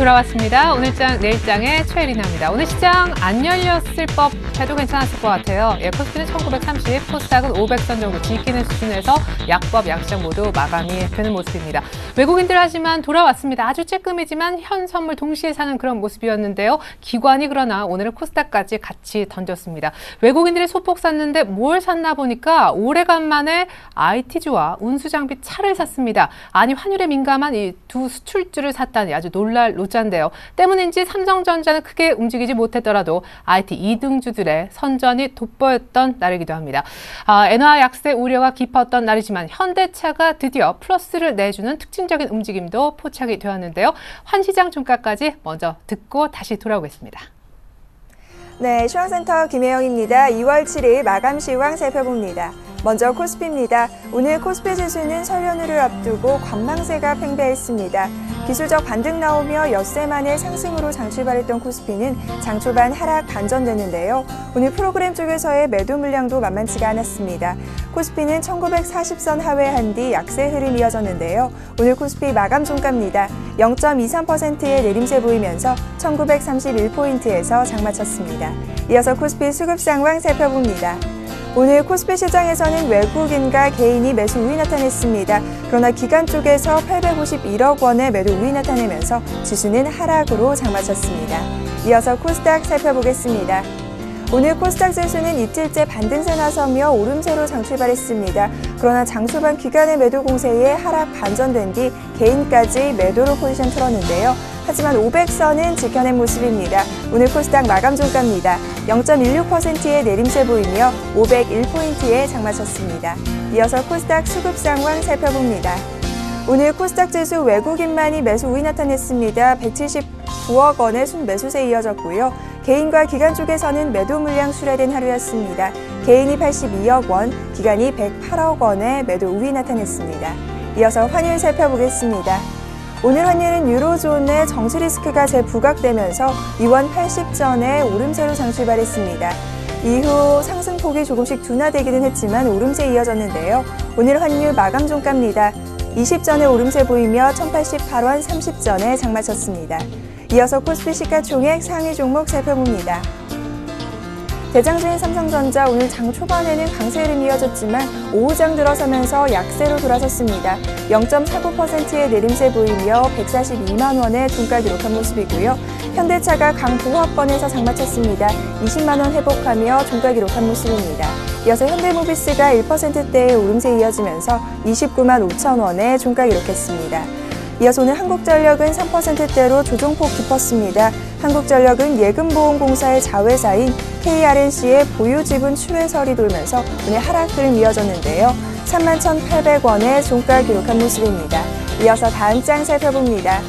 돌아왔습니다. 오늘장, 내일장의 최혜리나입니다. 오늘 시장 안 열렸을 법 해도 괜찮았을 것 같아요. 코스피는 1930, 코스닥은 500선 정도 지키는 수준에서 약법, 약시장 모두 마감이 되는 모습입니다. 외국인들 하지만 돌아왔습니다. 아주 쬐끔이지만 현 선물 동시에 사는 그런 모습이었는데요. 기관이 그러나 오늘은 코스닥까지 같이 던졌습니다. 외국인들이 소폭 샀는데 뭘 샀나 보니까 오래간만에 IT주와 운수장비 차를 샀습니다. 아니 환율에 민감한 이 두 수출주를 샀다니 아주 놀랄 노자인데요. 때문인지 삼성전자는 크게 움직이지 못했더라도 IT 2등주들의 선전이 돋보였던 날이기도 합니다. 엔화 약세 우려가 깊었던 날이지만 현대차가 드디어 플러스를 내주는 특징적인 움직임도 포착이 되었는데요. 환시장 종가까지 먼저 듣고 다시 돌아오겠습니다. 네, 시황센터 김혜영입니다. 2월 7일 마감 시황 살펴봅니다. 먼저 코스피입니다. 오늘 코스피 지수는 설 연휴를 앞두고 관망세가 팽배했습니다. 기술적 반등 나오며 엿새 만에 상승으로 장출발했던 코스피는 장 초반 하락 반전됐는데요. 오늘 프로그램 쪽에서의 매도 물량도 만만치가 않았습니다. 코스피는 1940선 하회한 뒤 약세 흐름 이어졌는데요. 오늘 코스피 마감 종가입니다. 0.23%의 내림세 보이면서 1931포인트에서 장 마쳤습니다. 이어서 코스피 수급 상황 살펴봅니다. 오늘 코스피 시장에서는 외국인과 개인이 매수 우위 나타냈습니다. 그러나 기관 쪽에서 851억 원의 매도 우위 나타내면서 지수는 하락으로 장마쳤습니다. 이어서 코스닥 살펴보겠습니다. 오늘 코스닥 지수는 이틀째 반등세 나서며 오름세로 장출발했습니다. 그러나 장초반 기관의 매도 공세에 하락 반전된 뒤 개인까지 매도로 포지션 틀었는데요. 하지만 500선은 지켜낸 모습입니다. 오늘 코스닥 마감 종가입니다. 0.16%의 내림세 보이며 501포인트에 장마쳤습니다. 이어서 코스닥 수급 상황 살펴봅니다. 오늘 코스닥 지수 외국인만이 매수 우위 나타냈습니다. 179억 원의 순매수세 이어졌고요. 개인과 기관 쪽에서는 매도 물량 수례된 하루였습니다. 개인이 82억 원, 기관이 108억 원의 매도 우위 나타냈습니다. 이어서 환율 살펴보겠습니다. 오늘 환율은 유로존의 정치 리스크가 재부각되면서 이원 80전에 오름세로 장출발했습니다. 이후 상승폭이 조금씩 둔화되기는 했지만 오름세 이어졌는데요. 오늘 환율 마감 종가입니다. 20전에 오름세 보이며 1088원 30전에 장마쳤습니다. 이어서 코스피 시가총액 상위 종목 살펴봅니다. 대장주인 삼성전자 오늘 장 초반에는 강세 흐름이 이어졌지만 오후장 들어서면서 약세로 돌아섰습니다. 0.49%의 내림세 보이며 142만 원의 종가 기록한 모습이고요. 현대차가 강보합권에서 장마쳤습니다. 20만 원 회복하며 종가 기록한 모습입니다. 이어서 현대모비스가 1%대의 오름세 이어지면서 29만 5천 원의 종가 기록했습니다. 이어서 오늘 한국전력은 3%대로 조정폭 깊었습니다. 한국전력은 예금보험공사의 자회사인 KRNC의 보유지분 출회설이 돌면서 오늘 하락 흐름 이어졌는데요. 31,800원의 종가 기록한 모습입니다. 이어서 다음 장 살펴봅니다.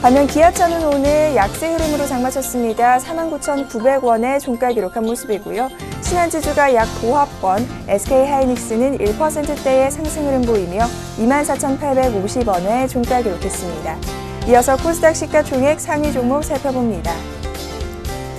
반면 기아차는 오늘 약세 흐름으로 장마쳤습니다. 49,900원의 종가 기록한 모습이고요. 신한지주가 약 보합권, SK하이닉스는 1%대의 상승 흐름 보이며 24,850원의 종가 기록했습니다. 이어서 코스닥 시가총액 상위 종목 살펴봅니다.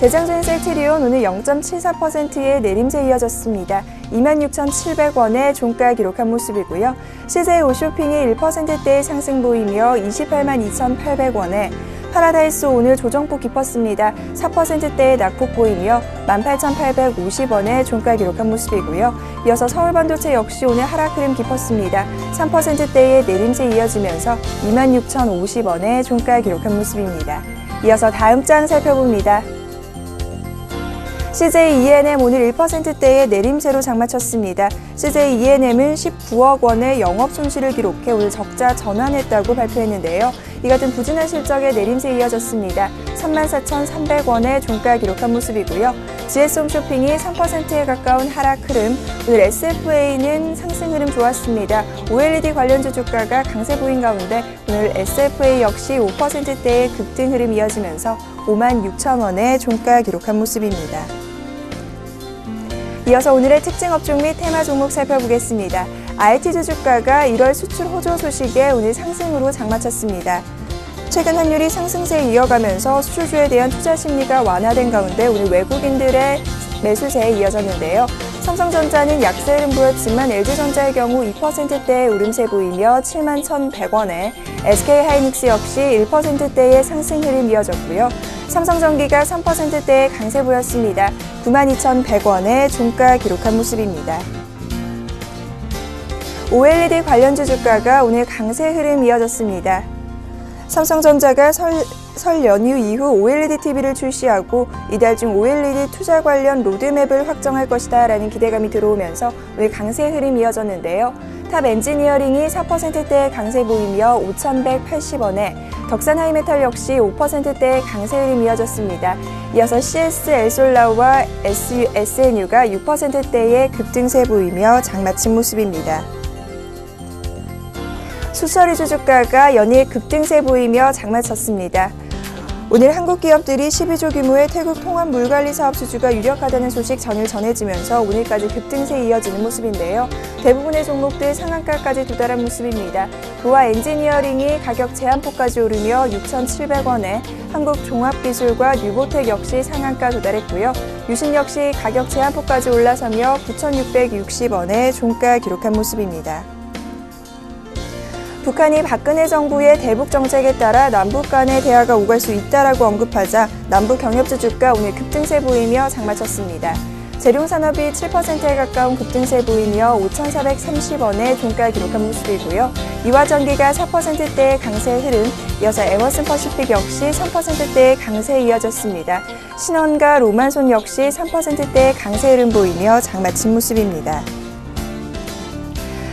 대장주인 셀트리온 오늘 0.74%의 내림세 이어졌습니다. 26,700원의 종가 기록한 모습이고요. CJ 오쇼핑이 1%대의 상승 보이며 282,800원에 파라다이스 오늘 조정폭 깊었습니다. 4%대의 낙폭 보이며 18,850원의 종가 기록한 모습이고요. 이어서 서울반도체 역시 오늘 하락 흐름 깊었습니다. 3%대의 내림세 이어지면서 26,050원의 종가 기록한 모습입니다. 이어서 다음 장 살펴봅니다. CJ E&M 오늘 1%대의 내림세로 장마쳤습니다. CJ E&M은 19억 원의 영업 손실을 기록해 오늘 적자 전환했다고 발표했는데요. 이 같은 부진한 실적에 내림세 이어졌습니다. 34,300원의 종가 기록한 모습이고요. GS홈쇼핑이 3%에 가까운 하락 흐름, 오늘 SFA는 상승 흐름 좋았습니다. OLED 관련주 주가가 강세 보인 가운데 오늘 SFA 역시 5%대의 급등 흐름 이어지면서 56,000원의 종가 기록한 모습입니다. 이어서 오늘의 특징 업종 및 테마 종목 살펴보겠습니다. IT주 주가가 1월 수출 호조 소식에 오늘 상승으로 장마쳤습니다. 최근 환율이 상승세 이어가면서 수출주에 대한 투자 심리가 완화된 가운데 오늘 외국인들의 매수세에 이어졌는데요. 삼성전자는 약세 흐름 보였지만 LG전자의 경우 2%대의 오름세 보이며 71,100원에 SK하이닉스 역시 1%대의 상승 흐름 이어졌고요. 삼성전기가 3%대의 강세 보였습니다. 92,100원에 종가 기록한 모습입니다. OLED 관련주 주가가 오늘 강세 흐름 이어졌습니다. 삼성전자가 설 연휴 이후 OLED TV를 출시하고 이달 중 OLED 투자 관련 로드맵을 확정할 것이다 라는 기대감이 들어오면서 오늘 강세 흐름 이어졌는데요. 탑 엔지니어링이 4%대의 강세 보이며 5,180원에 덕산 하이메탈 역시 5%대의 강세 흐름 이어졌습니다. 이어서 CS 엘솔라우와 SNU가 6%대의 급등세 보이며 장마친 모습입니다. 수처리주 주가가 연일 급등세 보이며 장마쳤습니다. 오늘 한국 기업들이 12조 규모의 태국 통합 물관리 사업 수주가 유력하다는 소식 전일 전해지면서 오늘까지 급등세 이어지는 모습인데요. 대부분의 종목들 상한가까지 도달한 모습입니다. 도화 엔지니어링이 가격 제한폭까지 오르며 6,700원에 한국종합기술과 뉴보텍 역시 상한가 도달했고요. 유신 역시 가격 제한폭까지 올라서며 9,660원에 종가 기록한 모습입니다. 북한이 박근혜 정부의 대북 정책에 따라 남북 간의 대화가 오갈 수 있다라고 언급하자 남북 경협주 주가 오늘 급등세 보이며 장마쳤습니다. 재룡산업이 7%에 가까운 급등세 보이며 5,430원에 종가 기록한 모습이고요. 이화전기가 4%대의 강세 흐름, 이어서 에머슨 퍼시픽 역시 3%대의 강세 이어졌습니다. 신원과 로만손 역시 3%대의 강세 흐름 보이며 장마친 모습입니다.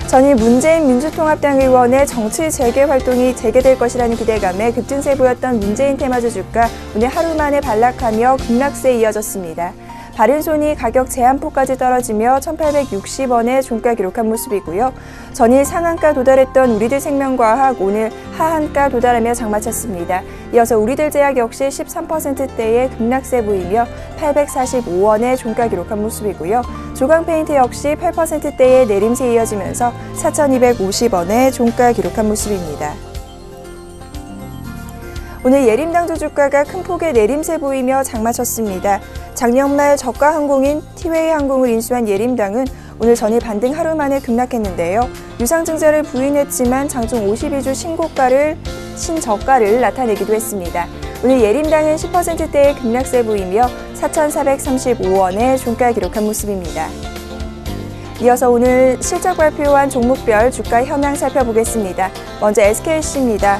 전일 문재인 민주통합당 의원의 정치 재개 활동이 재개될 것이라는 기대감에 급등세 보였던 문재인 테마주 주가 오늘 하루 만에 반락하며 급락세 이어졌습니다. 바른손이 가격 제한폭까지 떨어지며 1,860원에 종가 기록한 모습이고요. 전일 상한가 도달했던 우리들 생명과학 오늘 하한가 도달하며 장마쳤습니다. 이어서 우리들 제약 역시 13%대의 급락세 보이며 845원에 종가 기록한 모습이고요. 조강페인트 역시 8%대의 내림세 이어지면서 4,250원에 종가 기록한 모습입니다. 오늘 예림당주 주가가 큰 폭의 내림세 보이며 장마쳤습니다. 작년 말 저가 항공인 티웨이 항공을 인수한 예림당은 오늘 전일 반등 하루 만에 급락했는데요. 유상증자를 부인했지만 장중 52주 신저가를 나타내기도 했습니다. 오늘 예림당은 10%대의 급락세 보이며 4,435원에 종가 기록한 모습입니다. 이어서 오늘 실적 발표한 종목별 주가 현황 살펴보겠습니다. 먼저 SKC입니다.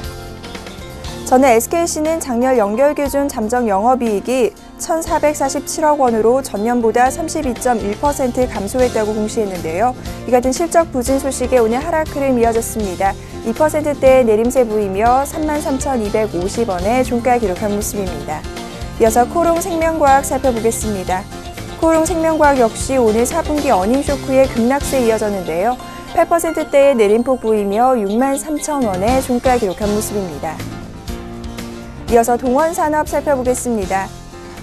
전에 SKC는 작년 연결 기준 잠정 영업이익이 1,447억 원으로 전년보다 32.1% 감소했다고 공시했는데요. 이 같은 실적 부진 소식에 오늘 하락 흐름 이어졌습니다. 2%대의 내림세 보이며 33,250원에 종가 기록한 모습입니다. 이어서 코롱생명과학 살펴보겠습니다. 코롱생명과학 역시 오늘 4분기 어닝 쇼크의 급락세 이어졌는데요. 8%대의 내림폭 보이며 63,000원에 종가 기록한 모습입니다. 이어서 동원산업 살펴보겠습니다.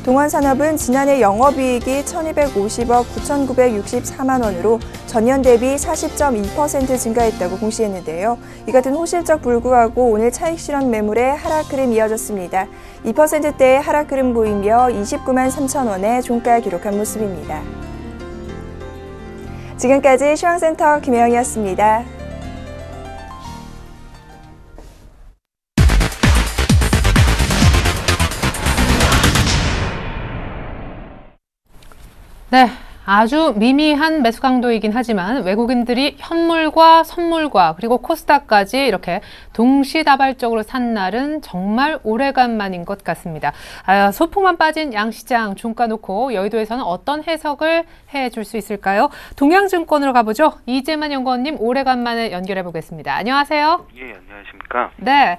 동원산업은 지난해 영업이익이 1,250억 9,964만 원으로 전년 대비 40.2% 증가했다고 공시했는데요. 이 같은 호실적 불구하고 오늘 차익 실현 매물의 하락 흐름 이어졌습니다. 2%대의 하락 흐름 보이며 29만 3천 원에 종가 기록한 모습입니다. 지금까지 시황센터 김혜영이었습니다. 네, 아주 미미한 매수 강도이긴 하지만 외국인들이 현물과 선물과 그리고 코스닥까지 이렇게 동시다발적으로 산 날은 정말 오래간만인 것 같습니다. 소폭만 빠진 양시장 종가 놓고 여의도에서는 어떤 해석을 해줄 수 있을까요? 동양증권으로 가보죠. 이재만 연구원님 오래간만에 연결해 보겠습니다. 안녕하세요. 예, 안녕하십니까. 네,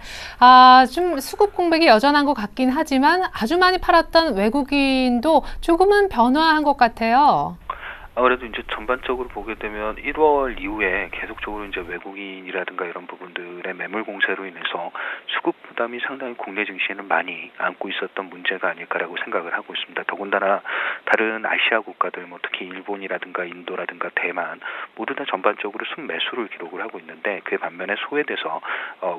좀 수급 공백이 여전한 것 같긴 하지만 아주 많이 팔았던 외국인도 조금은 변화한 것 같아요. 아무래도 이제 전반적으로 보게 되면 1월 이후에 계속적으로 이제 외국인이라든가 이런 부분들의 매물 공세로 인해서 수급 부담이 상당히 국내 증시에는 많이 안고 있었던 문제가 아닐까라고 생각을 하고 있습니다. 더군다나 다른 아시아 국가들, 특히 일본이라든가 인도라든가 대만 모두 다 전반적으로 순매수를 기록을 하고 있는데 그에 반면에 소외돼서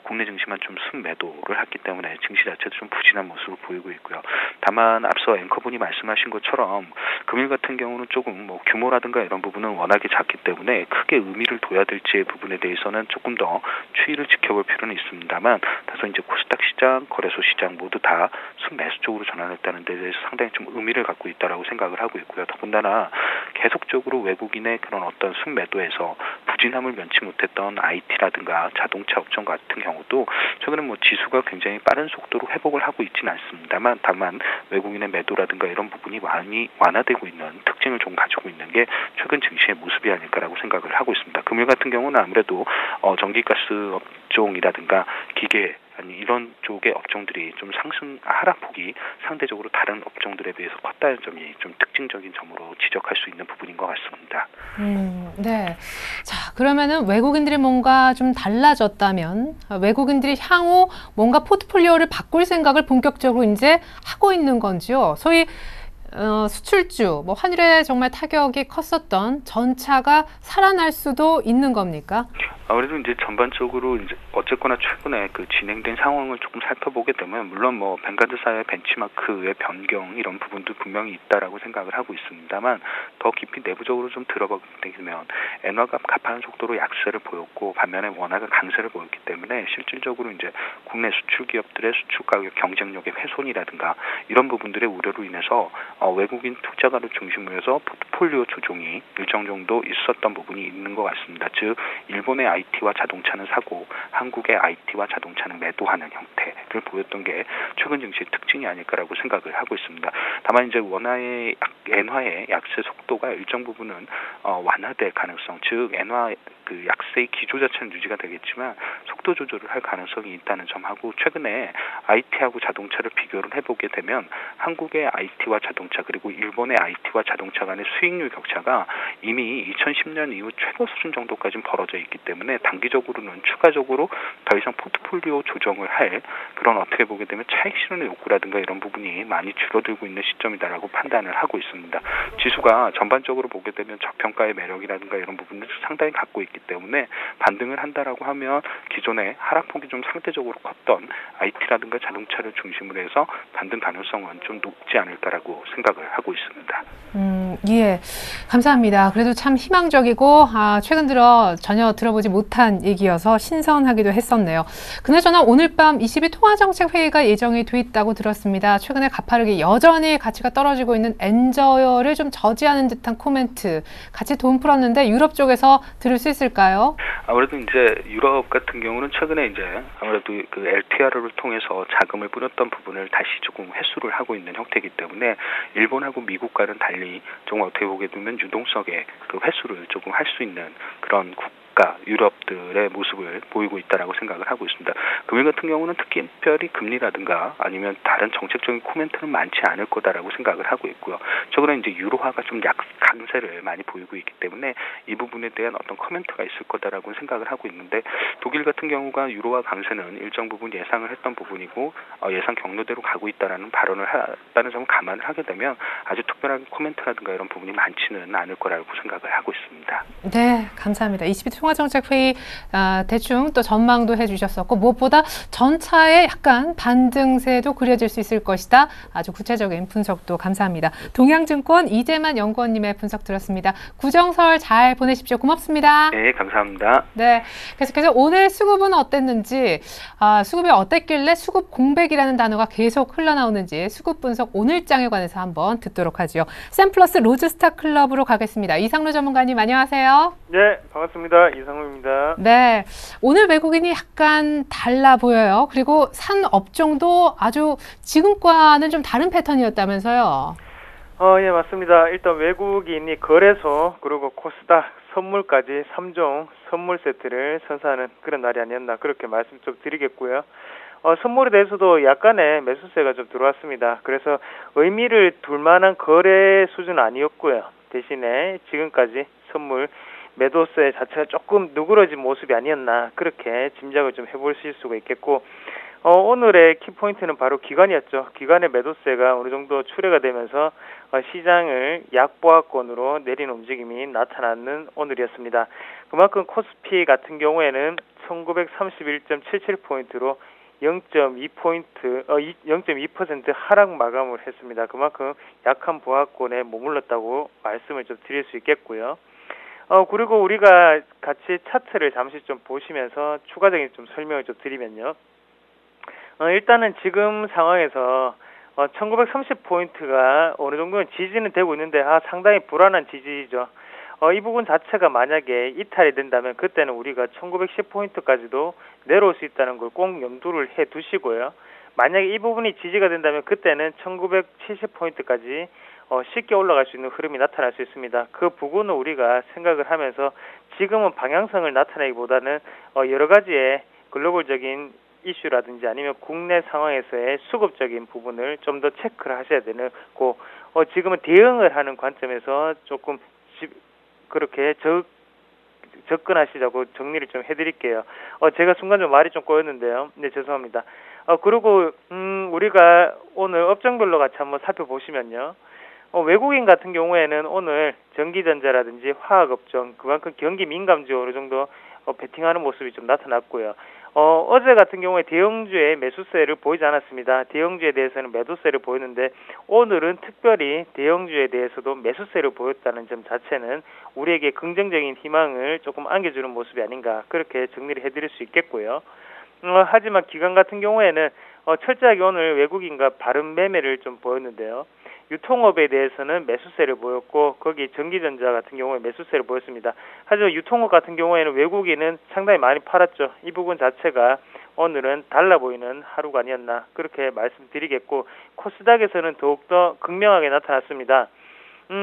국내 증시만 좀 순매도를 했기 때문에 증시 자체도 좀 부진한 모습을 보이고 있고요. 다만 앞서 앵커분이 말씀하신 것처럼 금일 같은 경우는 조금 규모 규모라든가 이런 부분은 워낙에 작기 때문에 크게 의미를 둬야 될지의 부분에 대해서는 조금 더 추이를 지켜볼 필요는 있습니다만 다소 이제 코스닥 시장, 거래소 시장 모두 다 순매수 쪽으로 전환했다는 데 대해서 상당히 좀 의미를 갖고 있다라고 생각을 하고 있고요. 더군다나 계속적으로 외국인의 그런 어떤 순매도에서 부진함을 면치 못했던 IT라든가 자동차 업종 같은 경우도 최근에 뭐 지수가 굉장히 빠른 속도로 회복을 하고 있지는 않습니다만 다만 외국인의 매도라든가 이런 부분이 많이 완화되고 있는 특징을 좀 가지고 있는 게 최근 증시의 모습이 아닐까라고 생각을 하고 있습니다. 금일 같은 경우는 아무래도 전기가스 업종이라든가 기계 아니 이런 쪽의 업종들이 좀 하락폭이 상대적으로 다른 업종들에 비해서 컸다는 점이 좀 특징적인 점으로 지적할 수 있는 부분인 것 같습니다. 네. 자, 그러면은 외국인들이 뭔가 좀 달라졌다면 외국인들이 향후 뭔가 포트폴리오를 바꿀 생각을 본격적으로 이제 하고 있는 건지요? 소위 수출주, 뭐 환율에 정말 타격이 컸었던 전차가 살아날 수도 있는 겁니까? 아무래도 이제 전반적으로 이제 어쨌거나 최근에 그 진행된 상황을 조금 살펴보게 되면 물론 뭐 뱅가드사의 벤치마크의 변경 이런 부분도 분명히 있다라고 생각을 하고 있습니다만 더 깊이 내부적으로 좀 들어보게 되면 엔화가 가파른 속도로 약세를 보였고 반면에 원화가 강세를 보였기 때문에 실질적으로 이제 국내 수출 기업들의 수출 가격 경쟁력의 훼손이라든가 이런 부분들의 우려로 인해서 외국인 투자가를 중심으로 해서 포트폴리오 조정이 일정 정도 있었던 부분이 있는 것 같습니다. 즉 일본의 IT와 자동차는 사고 한국의 IT와 자동차는 매도하는 형태를 보였던 게 최근 증시의 특징이 아닐까라고 생각을 하고 있습니다. 다만 이제 엔화의 약세 속도가 일정 부분은 완화될 가능성, 즉 엔화 그 약세의 기조 자체는 유지가 되겠지만 속도 조절을 할 가능성이 있다는 점하고 최근에 IT하고 자동차를 비교를 해보게 되면 한국의 IT와 자동차 그리고 일본의 IT와 자동차 간의 수익률 격차가 이미 2010년 이후 최고 수준 정도까지는 벌어져 있기 때문에 단기적으로는 추가적으로 더 이상 포트폴리오 조정을 할 그런 어떻게 보게 되면 차익 실현의 욕구라든가 이런 부분이 많이 줄어들고 있는 시점이다라고 판단을 하고 있습니다. 지수가 전반적으로 보게 되면 저평가의 매력이라든가 이런 부분을 상당히 갖고 있기 때문에 반등을 한다라고 하면 기존에 하락폭이 좀 상대적으로 컸던 IT라든가 자동차를 중심으로 해서 반등 가능성은 좀 높지 않을까라고 생각을 하고 있습니다. 예, 감사합니다. 그래도 참 희망적이고 최근 들어 전혀 들어보지 못한 얘기여서 신선하기도 했었네요. 그나저나 오늘 밤 22 통화정책회의가 예정이 돼 있다고 들었습니다. 최근에 가파르게 여전히 가치가 떨어지고 있는 엔저를 좀 저지하는 듯한 코멘트 같이 돈 풀었는데 유럽 쪽에서 들을 수 있을까요? 아무래도 이제 유럽 같은 경우는 최근에 이제 아무래도 그 LTR을 통해서 자금을 뿌렸던 부분을 다시 조금 회수를 하고 있는 형태이기 때문에 일본하고 미국과는 달리 좀 어떻게 보게 되면 유동성의 그 회수를 조금 할 수 있는 그런 국가, 유럽들의 모습을 보이고 있다라고 생각을 하고 있습니다. 금일 같은 경우는 특별히 금리라든가 아니면 다른 정책적인 코멘트는 많지 않을 거다라고 생각을 하고 있고요. 최근에 이제 유로화가 좀 강세를 많이 보이고 있기 때문에 이 부분에 대한 어떤 코멘트가 있을 거다라고 생각을 하고 있는데 독일 같은 경우가 유로화 강세는 일정 부분 예상을 했던 부분이고 예상 경로대로 가고 있다라는 발언을 했다는 점을 감안을 하게 되면 아주 특별한 코멘트라든가 이런 부분이 많지는 않을 거라고 생각을 하고 있습니다. 네, 감사합니다. 22 통화정책회의 대충 또 전망도 해주셨었고 무엇보다 전차에 약간 반등세도 그려질 수 있을 것이다. 아주 구체적인 분석도 감사합니다. 동양증권 이재만 연구원님의 분석 들었습니다. 구정설 잘 보내십시오. 고맙습니다. 네, 감사합니다. 네, 계속해서 오늘 수급은 어땠는지, 수급이 어땠길래 수급 공백이라는 단어가 계속 흘러나오는지 수급 분석 오늘장에 관해서 한번 듣도록 하죠. 샘플러스 로즈스타 클럽으로 가겠습니다. 이상로 전문가님 안녕하세요. 네, 반갑습니다. 이상로입니다. 네, 오늘 외국인이 약간 달라 보여요. 그리고 산 업종도 아주 지금과는 좀 다른 패턴이었다면서요. 예, 맞습니다. 일단 외국인이 거래소 그리고 코스닥 선물까지 3종 선물 세트를 선사하는 그런 날이 아니었나 그렇게 말씀 좀 드리겠고요. 선물에 대해서도 약간의 매수세가 좀 들어왔습니다. 그래서 의미를 둘 만한 거래 수준은 아니었고요. 대신에 지금까지 선물 매도세 자체가 조금 누그러진 모습이 아니었나 그렇게 짐작을 좀 해보실 수가 있겠고 오늘의 키포인트는 바로 기관이었죠. 기관의 매도세가 어느 정도 출회가 되면서 시장을 약보합권으로 내리는 움직임이 나타나는 오늘이었습니다. 그만큼 코스피 같은 경우에는 1931.77포인트로 0.2포인트, 0.2% 하락 마감을 했습니다. 그만큼 약한 보합권에 머물렀다고 말씀을 좀 드릴 수 있겠고요. 그리고 우리가 같이 차트를 잠시 좀 보시면서 추가적인 좀 설명을 좀 드리면요. 일단은 지금 상황에서 1930포인트가 어느 정도는 지지는 되고 있는데 상당히 불안한 지지죠. 이 부분 자체가 만약에 이탈이 된다면 그때는 우리가 1910포인트까지도 내려올 수 있다는 걸 꼭 염두를 해 두시고요. 만약에 이 부분이 지지가 된다면 그때는 1970포인트까지 쉽게 올라갈 수 있는 흐름이 나타날 수 있습니다. 그 부분을 우리가 생각을 하면서 지금은 방향성을 나타내기보다는 여러 가지의 글로벌적인 이슈라든지 아니면 국내 상황에서의 수급적인 부분을 좀 더 체크를 하셔야 되는 고 지금은 대응을 하는 관점에서 조금 그렇게 접근하시자고 정리를 좀 해드릴게요. 제가 순간적으로 말이 좀 꼬였는데요. 네, 죄송합니다. 그리고 우리가 오늘 업종별로 같이 한번 살펴보시면요. 외국인 같은 경우에는 오늘 전기전자라든지 화학업종 그만큼 경기 민감주에 어느 정도 베팅하는 모습이 좀 나타났고요. 어제 같은 경우에 대형주의 매수세를 보이지 않았습니다. 대형주에 대해서는 매도세를 보였는데 오늘은 특별히 대형주에 대해서도 매수세를 보였다는 점 자체는 우리에게 긍정적인 희망을 조금 안겨주는 모습이 아닌가 그렇게 정리를 해드릴 수 있겠고요. 하지만 기관 같은 경우에는 철저하게 오늘 외국인과 바른 매매를 좀 보였는데요. 유통업에 대해서는 매수세를 보였고 거기 전기전자 같은 경우에 매수세를 보였습니다. 하지만 유통업 같은 경우에는 외국인은 상당히 많이 팔았죠. 이 부분 자체가 오늘은 달라 보이는 하루가 아니었나 그렇게 말씀드리겠고 코스닥에서는 더욱더 극명하게 나타났습니다.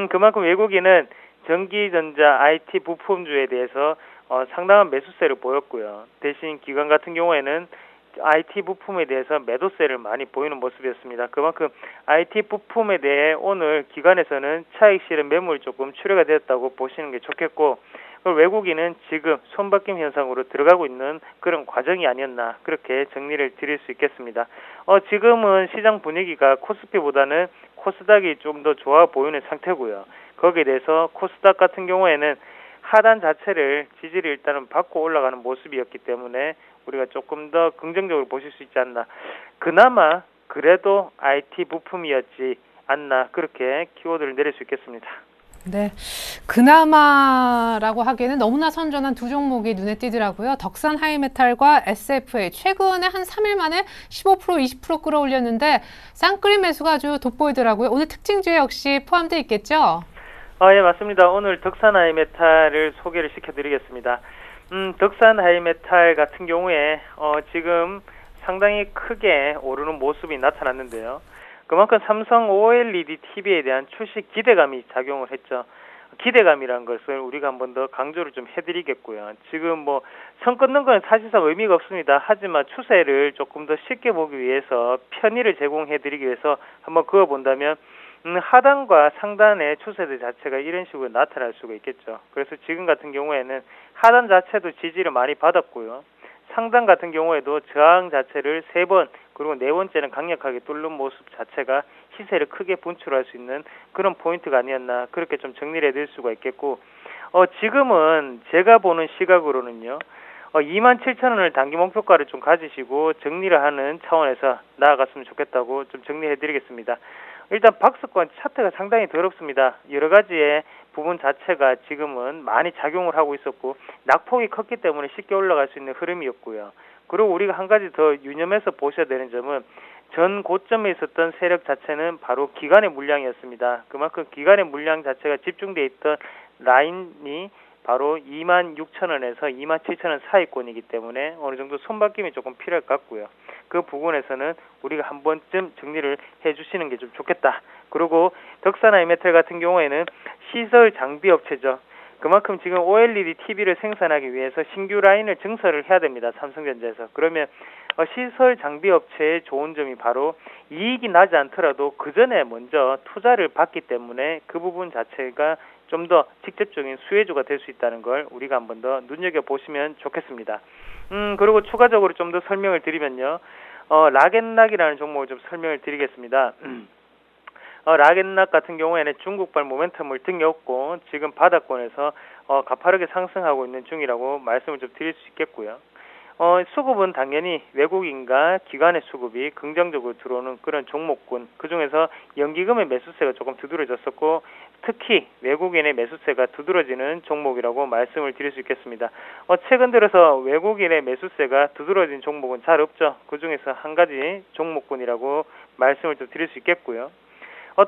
그만큼 외국인은 전기전자 IT 부품주에 대해서 상당한 매수세를 보였고요. 대신 기관 같은 경우에는 IT 부품에 대해서 매도세를 많이 보이는 모습이었습니다. 그만큼 IT 부품에 대해 오늘 기관에서는 차익 실현 매물 조금 출회가 되었다고 보시는 게 좋겠고 외국인은 지금 손바뀜 현상으로 들어가고 있는 그런 과정이 아니었나 그렇게 정리를 드릴 수 있겠습니다. 지금은 시장 분위기가 코스피보다는 코스닥이 좀 더 좋아 보이는 상태고요. 거기에 대해서 코스닥 같은 경우에는 하단 자체를 지지를 일단은 받고 올라가는 모습이었기 때문에 우리가 조금 더 긍정적으로 보실 수 있지 않나. 그나마 그래도 IT 부품이었지 않나 그렇게 키워드를 내릴 수 있겠습니다. 네, 그나마라고 하기에는 너무나 선전한 두 종목이 눈에 띄더라고요. 덕산 하이메탈과 SFA 최근에 한 3일 만에 15% 20% 끌어올렸는데 쌍끌이 매수가 아주 돋보이더라고요. 오늘 특징주에 역시 포함되어 있겠죠? 예, 맞습니다. 오늘 덕산 하이메탈을 소개를 시켜드리겠습니다. 덕산 하이메탈 같은 경우에 지금 상당히 크게 오르는 모습이 나타났는데요. 그만큼 삼성 OLED TV에 대한 출시 기대감이 작용을 했죠. 기대감이란 것을 우리가 한 번 더 강조를 좀 해드리겠고요. 지금 선 끊는 건 사실상 의미가 없습니다. 하지만 추세를 조금 더 쉽게 보기 위해서 편의를 제공해드리기 위해서 한번 그어본다면 하단과 상단의 추세들 자체가 이런 식으로 나타날 수가 있겠죠. 그래서 지금 같은 경우에는 하단 자체도 지지를 많이 받았고요. 상단 같은 경우에도 저항 자체를 3번 그리고 4번째는 강력하게 뚫는 모습 자체가 시세를 크게 분출할 수 있는 그런 포인트가 아니었나 그렇게 좀 정리를 해드릴 수가 있겠고 지금은 제가 보는 시각으로는요. 27,000원을 단기 목표가를 좀 가지시고 정리를 하는 차원에서 나아갔으면 좋겠다고 좀 정리해드리겠습니다. 일단 박스권 차트가 상당히 더럽습니다. 여러 가지의 부분 자체가 지금은 많이 작용을 하고 있었고 낙폭이 컸기 때문에 쉽게 올라갈 수 있는 흐름이었고요. 그리고 우리가 한 가지 더 유념해서 보셔야 되는 점은 전 고점에 있었던 세력 자체는 바로 기관의 물량이었습니다. 그만큼 기관의 물량 자체가 집중되어 있던 라인이 바로 26,000원에서 27,000원 사이권이기 때문에 어느 정도 손바뀜이 조금 필요할 것 같고요. 그 부분에서는 우리가 한 번쯤 정리를 해주시는 게 좀 좋겠다. 그리고 덕산 하이메탈 같은 경우에는 시설 장비 업체죠. 그만큼 지금 OLED TV를 생산하기 위해서 신규 라인을 증설을 해야 됩니다. 삼성전자에서. 그러면 시설 장비 업체의 좋은 점이 바로 이익이 나지 않더라도 그 전에 먼저 투자를 받기 때문에 그 부분 자체가 좀 더 직접적인 수혜주가 될 수 있다는 걸 우리가 한 번 더 눈여겨보시면 좋겠습니다. 그리고 추가적으로 좀 더 설명을 드리면요. 락앤락이라는 종목을 좀 설명을 드리겠습니다. 락앤락 같은 경우에는 중국발 모멘텀을 등에업고 지금 바닥권에서 가파르게 상승하고 있는 중이라고 말씀을 좀 드릴 수 있겠고요. 수급은 당연히 외국인과 기관의 수급이 긍정적으로 들어오는 그런 종목군, 그중에서 연기금의 매수세가 조금 두드러졌었고 특히 외국인의 매수세가 두드러지는 종목이라고 말씀을 드릴 수 있겠습니다. 최근 들어서 외국인의 매수세가 두드러진 종목은 잘 없죠. 그중에서 한 가지 종목군이라고 말씀을 좀 드릴 수 있겠고요.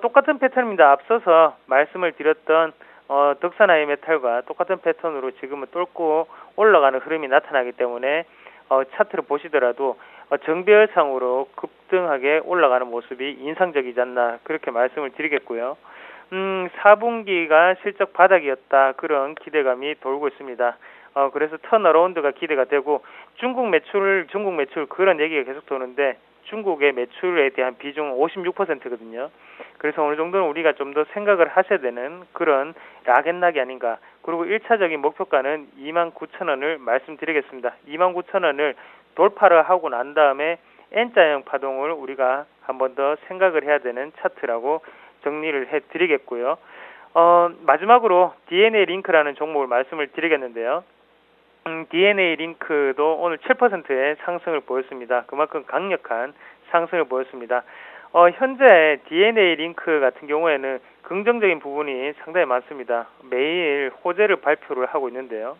똑같은 패턴입니다. 앞서서 말씀을 드렸던 덕산 하이메탈과 똑같은 패턴으로 지금은 뚫고 올라가는 흐름이 나타나기 때문에 차트를 보시더라도 정배열상으로 급등하게 올라가는 모습이 인상적이지 않나 그렇게 말씀을 드리겠고요. 4분기가 실적 바닥이었다 그런 기대감이 돌고 있습니다. 그래서 턴어라운드가 기대가 되고 중국 매출 그런 얘기가 계속 도는데 중국의 매출에 대한 비중은 56%거든요. 그래서 어느 정도는 우리가 좀 더 생각을 하셔야 되는 그런 락앤락이 아닌가. 그리고 1차적인 목표가는 29,000원을 말씀드리겠습니다. 29,000원을 돌파를 하고 난 다음에 N자형 파동을 우리가 한 번 더 생각을 해야 되는 차트라고 정리를 해드리겠고요. 마지막으로 DNA 링크라는 종목을 말씀을 드리겠는데요. DNA 링크도 오늘 7%의 상승을 보였습니다. 그만큼 강력한 상승을 보였습니다. 현재 DNA 링크 같은 경우에는 긍정적인 부분이 상당히 많습니다. 매일 호재를 발표를 하고 있는데요.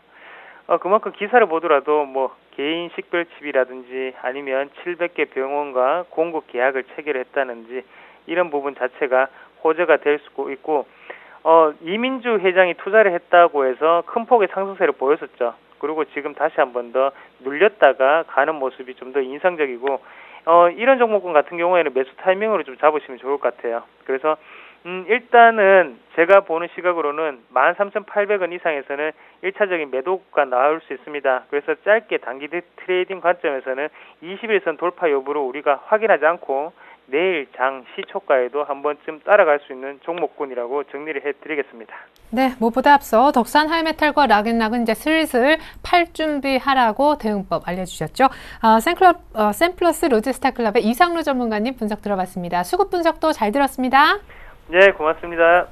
그만큼 기사를 보더라도 개인 식별칩이라든지 아니면 700개 병원과 공급 계약을 체결했다는지 이런 부분 자체가 호재가 될 수 있고 이민주 회장이 투자를 했다고 해서 큰 폭의 상승세를 보였었죠. 그리고 지금 다시 한 번 더 눌렸다가 가는 모습이 좀 더 인상적이고 이런 종목군 같은 경우에는 매수 타이밍으로 좀 잡으시면 좋을 것 같아요. 그래서 일단은 제가 보는 시각으로는 13,800원 이상에서는 1차적인 매도가 나올 수 있습니다. 그래서 짧게 단기 트레이딩 관점에서는 21선 돌파 여부를 우리가 확인하지 않고 내일 장 시초가에도 한 번쯤 따라갈 수 있는 종목군이라고 정리를 해드리겠습니다. 네, 무엇보다 앞서 덕산 하이메탈과 락앤락은 이제 슬슬 팔 준비하라고 대응법 알려주셨죠. 샘플러스 로지스타클럽의 이상루 전문가님 분석 들어봤습니다. 수급 분석도 잘 들었습니다. 네, 고맙습니다.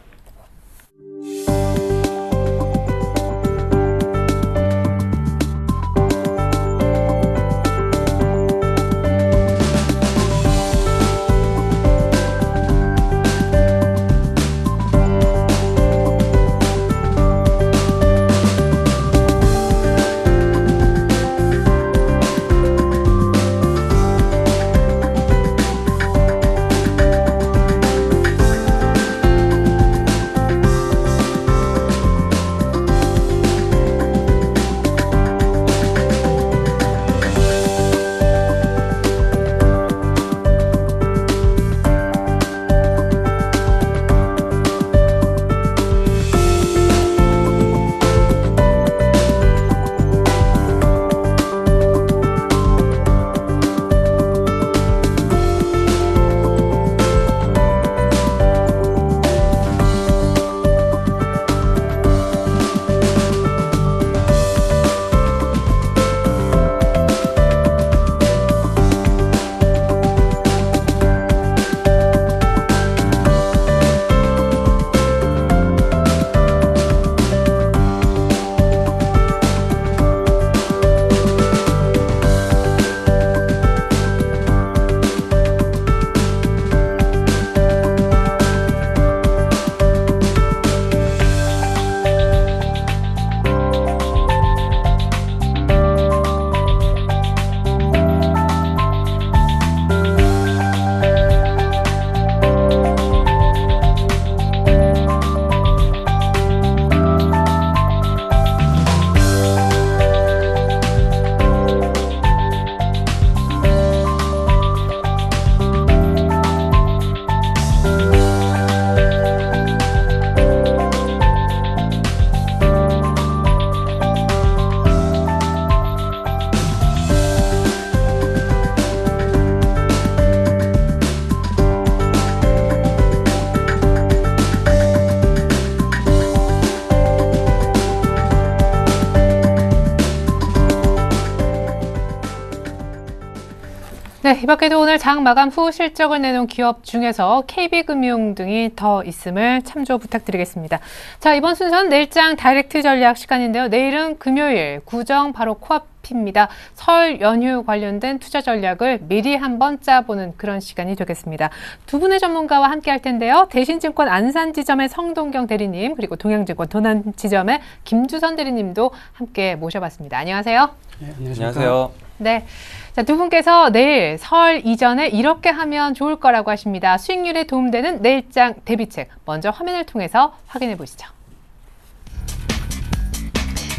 네, 이 밖에도 오늘 장 마감 후 실적을 내놓은 기업 중에서 KB금융 등이 더 있음을 참조 부탁드리겠습니다. 자, 이번 순서는 내일장 다이렉트 전략 시간인데요. 내일은 금요일 구정 바로 코앞 코스피입니다. 설 연휴 관련된 투자 전략을 미리 한번 짜보는 그런 시간이 되겠습니다. 두 분의 전문가와 함께 할 텐데요. 대신증권 안산지점의 성동경 대리님, 그리고 동양증권 도난지점의 김주선 대리님도 함께 모셔봤습니다. 안녕하세요. 네, 안녕하세요. 네. 자, 두 분께서 내일 설 이전에 이렇게 하면 좋을 거라고 하십니다. 수익률에 도움되는 내일장 대비책, 먼저 화면을 통해서 확인해 보시죠.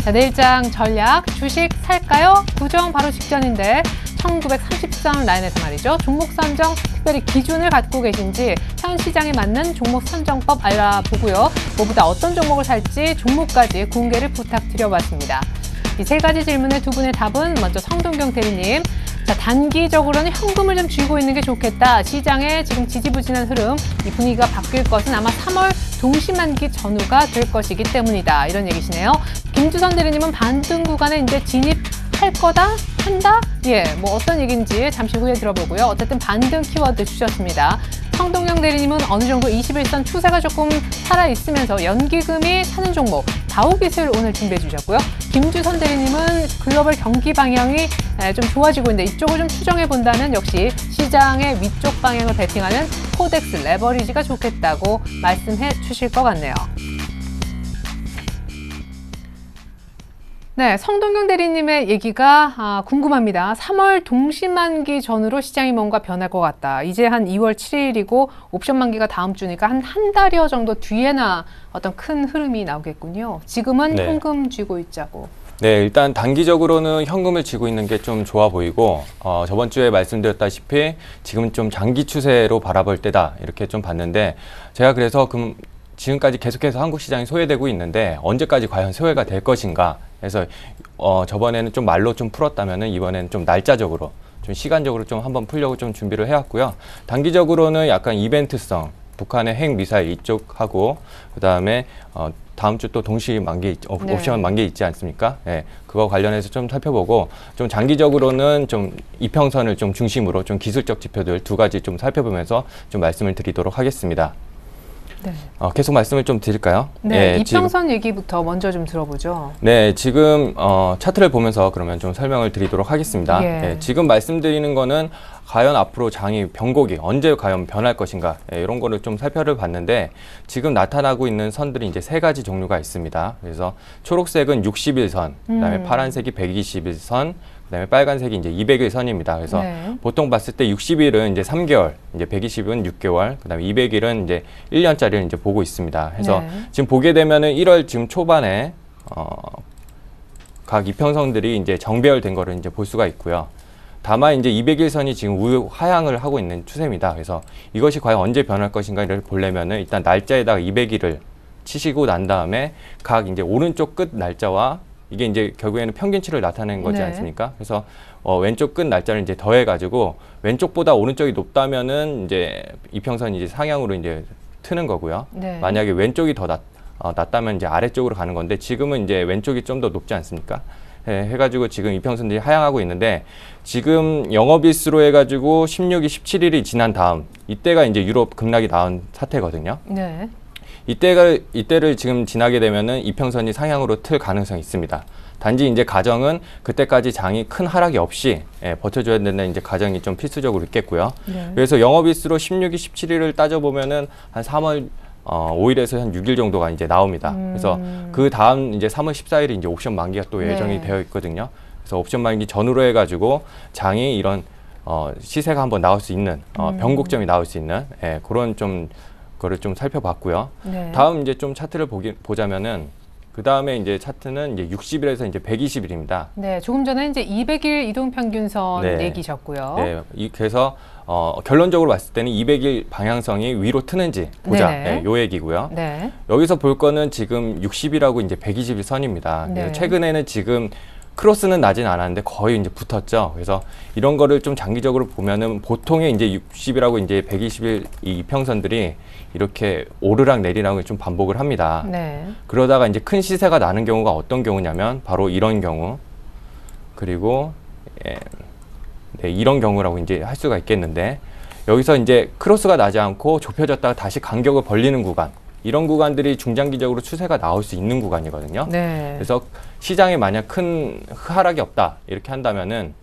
자, 내일장 전략, 주식 살까요? 구정 바로 직전인데 1930선 라인에서 말이죠. 종목 선정 특별히 기준을 갖고 계신지 현 시장에 맞는 종목 선정법 알아보고요. 무엇보다 어떤 종목을 살지 종목까지 공개를 부탁드려봤습니다. 이 세 가지 질문의 두 분의 답은 먼저 성동경 대리님. 자, 단기적으로는 현금을 좀 쥐고 있는 게 좋겠다. 시장의 지금 지지부진한 흐름, 이 분위기가 바뀔 것은 아마 3월 동시만기 전후가 될 것이기 때문이다. 이런 얘기시네요. 김주선 대리님은 반등 구간에 이제 진입할 거다? 한다? 예, 뭐 어떤 얘기인지 잠시 후에 들어보고요. 어쨌든 반등 키워드 주셨습니다. 성동경 대리님은 어느 정도 21선 추세가 조금 살아있으면서 연기금이 사는 종목, 다우기술 오늘 준비해 주셨고요. 김주선 대리님은 글로벌 경기 방향이 좀 좋아지고 있는데 이쪽을 좀 추정해 본다면 역시 시장의 위쪽 방향을 베팅하는 코덱스 레버리지가 좋겠다고 말씀해 주실 것 같네요. 네, 성동경 대리님의 얘기가 궁금합니다. 3월 동시만기 전후로 시장이 뭔가 변할 것 같다. 이제 한 2월 7일이고 옵션 만기가 다음 주니까 한 달여 정도 뒤에나 어떤 큰 흐름이 나오겠군요. 지금은 네. 현금 쥐고 있자고. 네, 일단 단기적으로는 현금을 쥐고 있는 게 좀 좋아 보이고 저번 주에 말씀드렸다시피 지금 좀 장기 추세로 바라볼 때다 이렇게 좀 봤는데 제가 그래서 지금까지 계속해서 한국 시장이 소외되고 있는데 언제까지 과연 소외가 될 것인가 해서 저번에는 좀 말로 좀 풀었다면은 이번에는 좀 날짜적으로 좀 시간적으로 좀 한번 풀려고 좀 준비를 해왔고요. 단기적으로는 약간 이벤트성 북한의 핵 미사일 이쪽하고 그다음에 다음 주 또 동시 만기 옵션 만기 있지 않습니까? 예, 그거 관련해서 좀 살펴보고 좀 장기적으로는 좀 이평선을 좀 중심으로 좀 기술적 지표들 두 가지 좀 살펴보면서 좀 말씀을 드리도록 하겠습니다. 네. 계속 말씀을 좀 드릴까요? 네, 예, 이평선 얘기부터 먼저 좀 들어보죠. 네, 지금 차트를 보면서 그러면 좀 설명을 드리도록 하겠습니다. 예. 지금 말씀드리는 거는 과연 앞으로 장이 변곡이 언제 과연 변할 것인가 이런 거를 좀 살펴봤는데 지금 나타나고 있는 선들이 이제 세 가지 종류가 있습니다. 그래서 초록색은 60일선, 그다음에 파란색이 120일선, 그다음에 빨간색이 이제 200일선입니다. 그래서 네. 보통 봤을 때 60일은 이제 3개월, 이제 120은 6개월, 그다음에 200일은 이제 1년짜리를 이제 보고 있습니다. 그래서 네. 지금 보게 되면은 1월 지금 초반에 각 이평선들이 이제 정배열된 거를 이제 볼 수가 있고요. 다만 이제 200일선이 지금 하향을 하고 있는 추세입니다. 그래서 이것이 과연 언제 변할 것인가를 보려면은 일단 날짜에다가 200일을 치시고 난 다음에 각 이제 오른쪽 끝 날짜와 이게 이제 결국에는 평균치를 나타내는 거지 네. 않습니까? 그래서 왼쪽 끝 날짜를 이제 더해가지고 왼쪽보다 오른쪽이 높다면은 이제 이평선이 이제 상향으로 이제 트는 거고요. 네. 만약에 왼쪽이 더 낮다면 이제 아래쪽으로 가는 건데 지금은 이제 왼쪽이 좀 더 높지 않습니까? 해가지고 지금 이평선들이 하향하고 있는데 지금 영업일수로 해가지고 16일, 17일이 지난 다음 이때가 이제 유럽 급락이 나온 사태거든요. 네. 이때를 지금 지나게 되면은 이평선이 상향으로 틀 가능성이 있습니다. 단지 이제 가정은 그때까지 장이 큰 하락이 없이 버텨줘야 된다는 이제 가정이 좀 필수적으로 있겠고요. 네. 그래서 영업일수로 16일, 17일을 따져보면은 한 3월 5일에서 한 6일 정도가 이제 나옵니다. 그래서 그 다음 이제 3월 14일이 이제 옵션 만기가 또 예정이 네. 되어 있거든요. 그래서 옵션 만기 전후로 해가지고 장이 이런 시세가 한번 나올 수 있는 변곡점이 나올 수 있는 그런 좀 거를 좀 살펴봤고요. 네. 다음 이제 좀 차트를 보자면은 그 다음에 이제 차트는 이제 60일에서 이제 120일입니다. 네, 조금 전에 이제 200일 이동 평균선 네. 얘기셨고요. 네, 그래서 결론적으로 봤을 때는 200일 방향성이 위로 트는지 보자. 네네. 요 얘기고요. 네. 여기서 볼 거는 지금 60일하고 이제 120일 선입니다. 네. 최근에는 지금 크로스는 나진 않았는데 거의 이제 붙었죠. 그래서 이런 거를 좀 장기적으로 보면은 보통의 이제 60일하고 이제 120일 이 이평선들이 이렇게 오르락 내리락을 좀 반복을 합니다. 네. 그러다가 이제 큰 시세가 나는 경우가 어떤 경우냐면 바로 이런 경우 그리고 네, 이런 경우라고 이제 할 수가 있겠는데 여기서 이제 크로스가 나지 않고 좁혀졌다가 다시 간격을 벌리는 구간 이런 구간들이 중장기적으로 추세가 나올 수 있는 구간이거든요. 네. 그래서 시장에 만약 큰 하락이 없다 이렇게 한다면은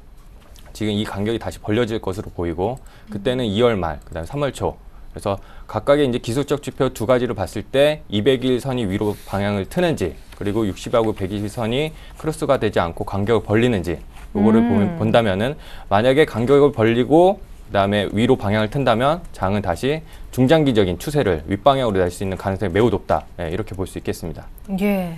지금 이 간격이 다시 벌려질 것으로 보이고 그때는 2월 말, 그다음에 3월 초. 그래서 각각의 이제 기술적 지표 두 가지를 봤을 때 200일 선이 위로 방향을 트는지 그리고 60하고 120일 선이 크로스가 되지 않고 간격을 벌리는지 요거를 본다면은 만약에 간격을 벌리고 그다음에 위로 방향을 튼다면 장은 다시 중장기적인 추세를 윗방향으로 날 수 있는 가능성이 매우 높다. 예, 이렇게 볼 수 있겠습니다. 예.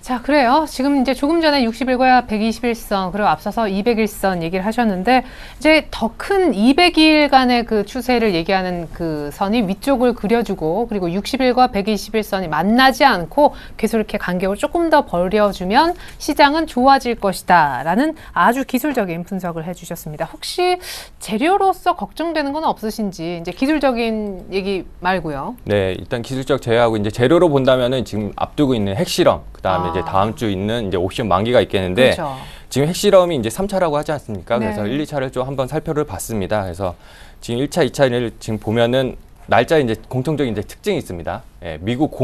자, 그래요. 지금 이제 조금 전에 60일과 121선, 그리고 앞서서 200일선 얘기를 하셨는데, 이제 더 큰 200일간의 그 추세를 얘기하는 그 선이 위쪽을 그려주고, 그리고 60일과 121선이 만나지 않고 계속 이렇게 간격을 조금 더 벌려주면 시장은 좋아질 것이다. 라는 아주 기술적인 분석을 해주셨습니다. 혹시 재료로서 걱정되는 건 없으신지, 이제 기술적인 얘기 말고요. 네, 일단 기술적 제외하고 이제 재료로 본다면은 지금 앞두고 있는 핵실험, 그 다음에 이제 다음 주 있는 이제 옵션 만기가 있겠는데 그렇죠. 지금 핵실험이 이제 3차라고 하지 않습니까? 네. 그래서 1, 2차를 좀 한번 살펴를 봤습니다. 그래서 지금 1차, 2차를 지금 보면은 날짜에 이제 공통적인 이제 특징이 있습니다. 예, 미국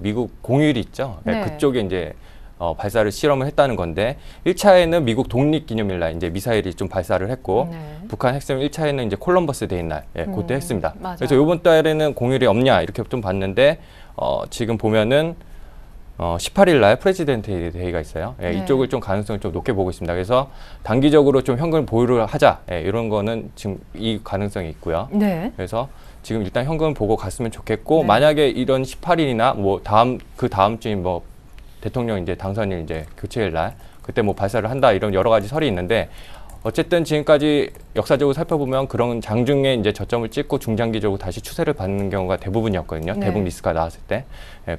미국 공휴일이 있죠. 예, 네. 그쪽에 이제 발사를 실험을 했다는 건데 1차에는 미국 독립기념일 날 이제 미사일이 좀 발사를 했고 네. 북한 핵심 1차에는 이제 콜럼버스 데이 날 그때 했습니다. 맞아요. 그래서 이번 달에는 공휴일이 없냐 이렇게 좀 봤는데 지금 보면은 18일 날 프레지던트 데이가 있어요. 예, 네. 이쪽을 좀 가능성을 좀 높게 보고 있습니다. 그래서 단기적으로 좀 현금 보유를 하자 이런 거는 지금 이 가능성이 있고요. 네. 그래서 지금 일단 현금을 보고 갔으면 좋겠고 네. 만약에 이런 18일이나 뭐 그 다음 주인 뭐 대통령 이제 당선일 이제 교체일 날 그때 뭐 발사를 한다 이런 여러 가지 설이 있는데 어쨌든 지금까지 역사적으로 살펴보면 그런 장중에 이제 저점을 찍고 중장기적으로 다시 추세를 받는 경우가 대부분이었거든요. 네. 대북 리스크가 나왔을 때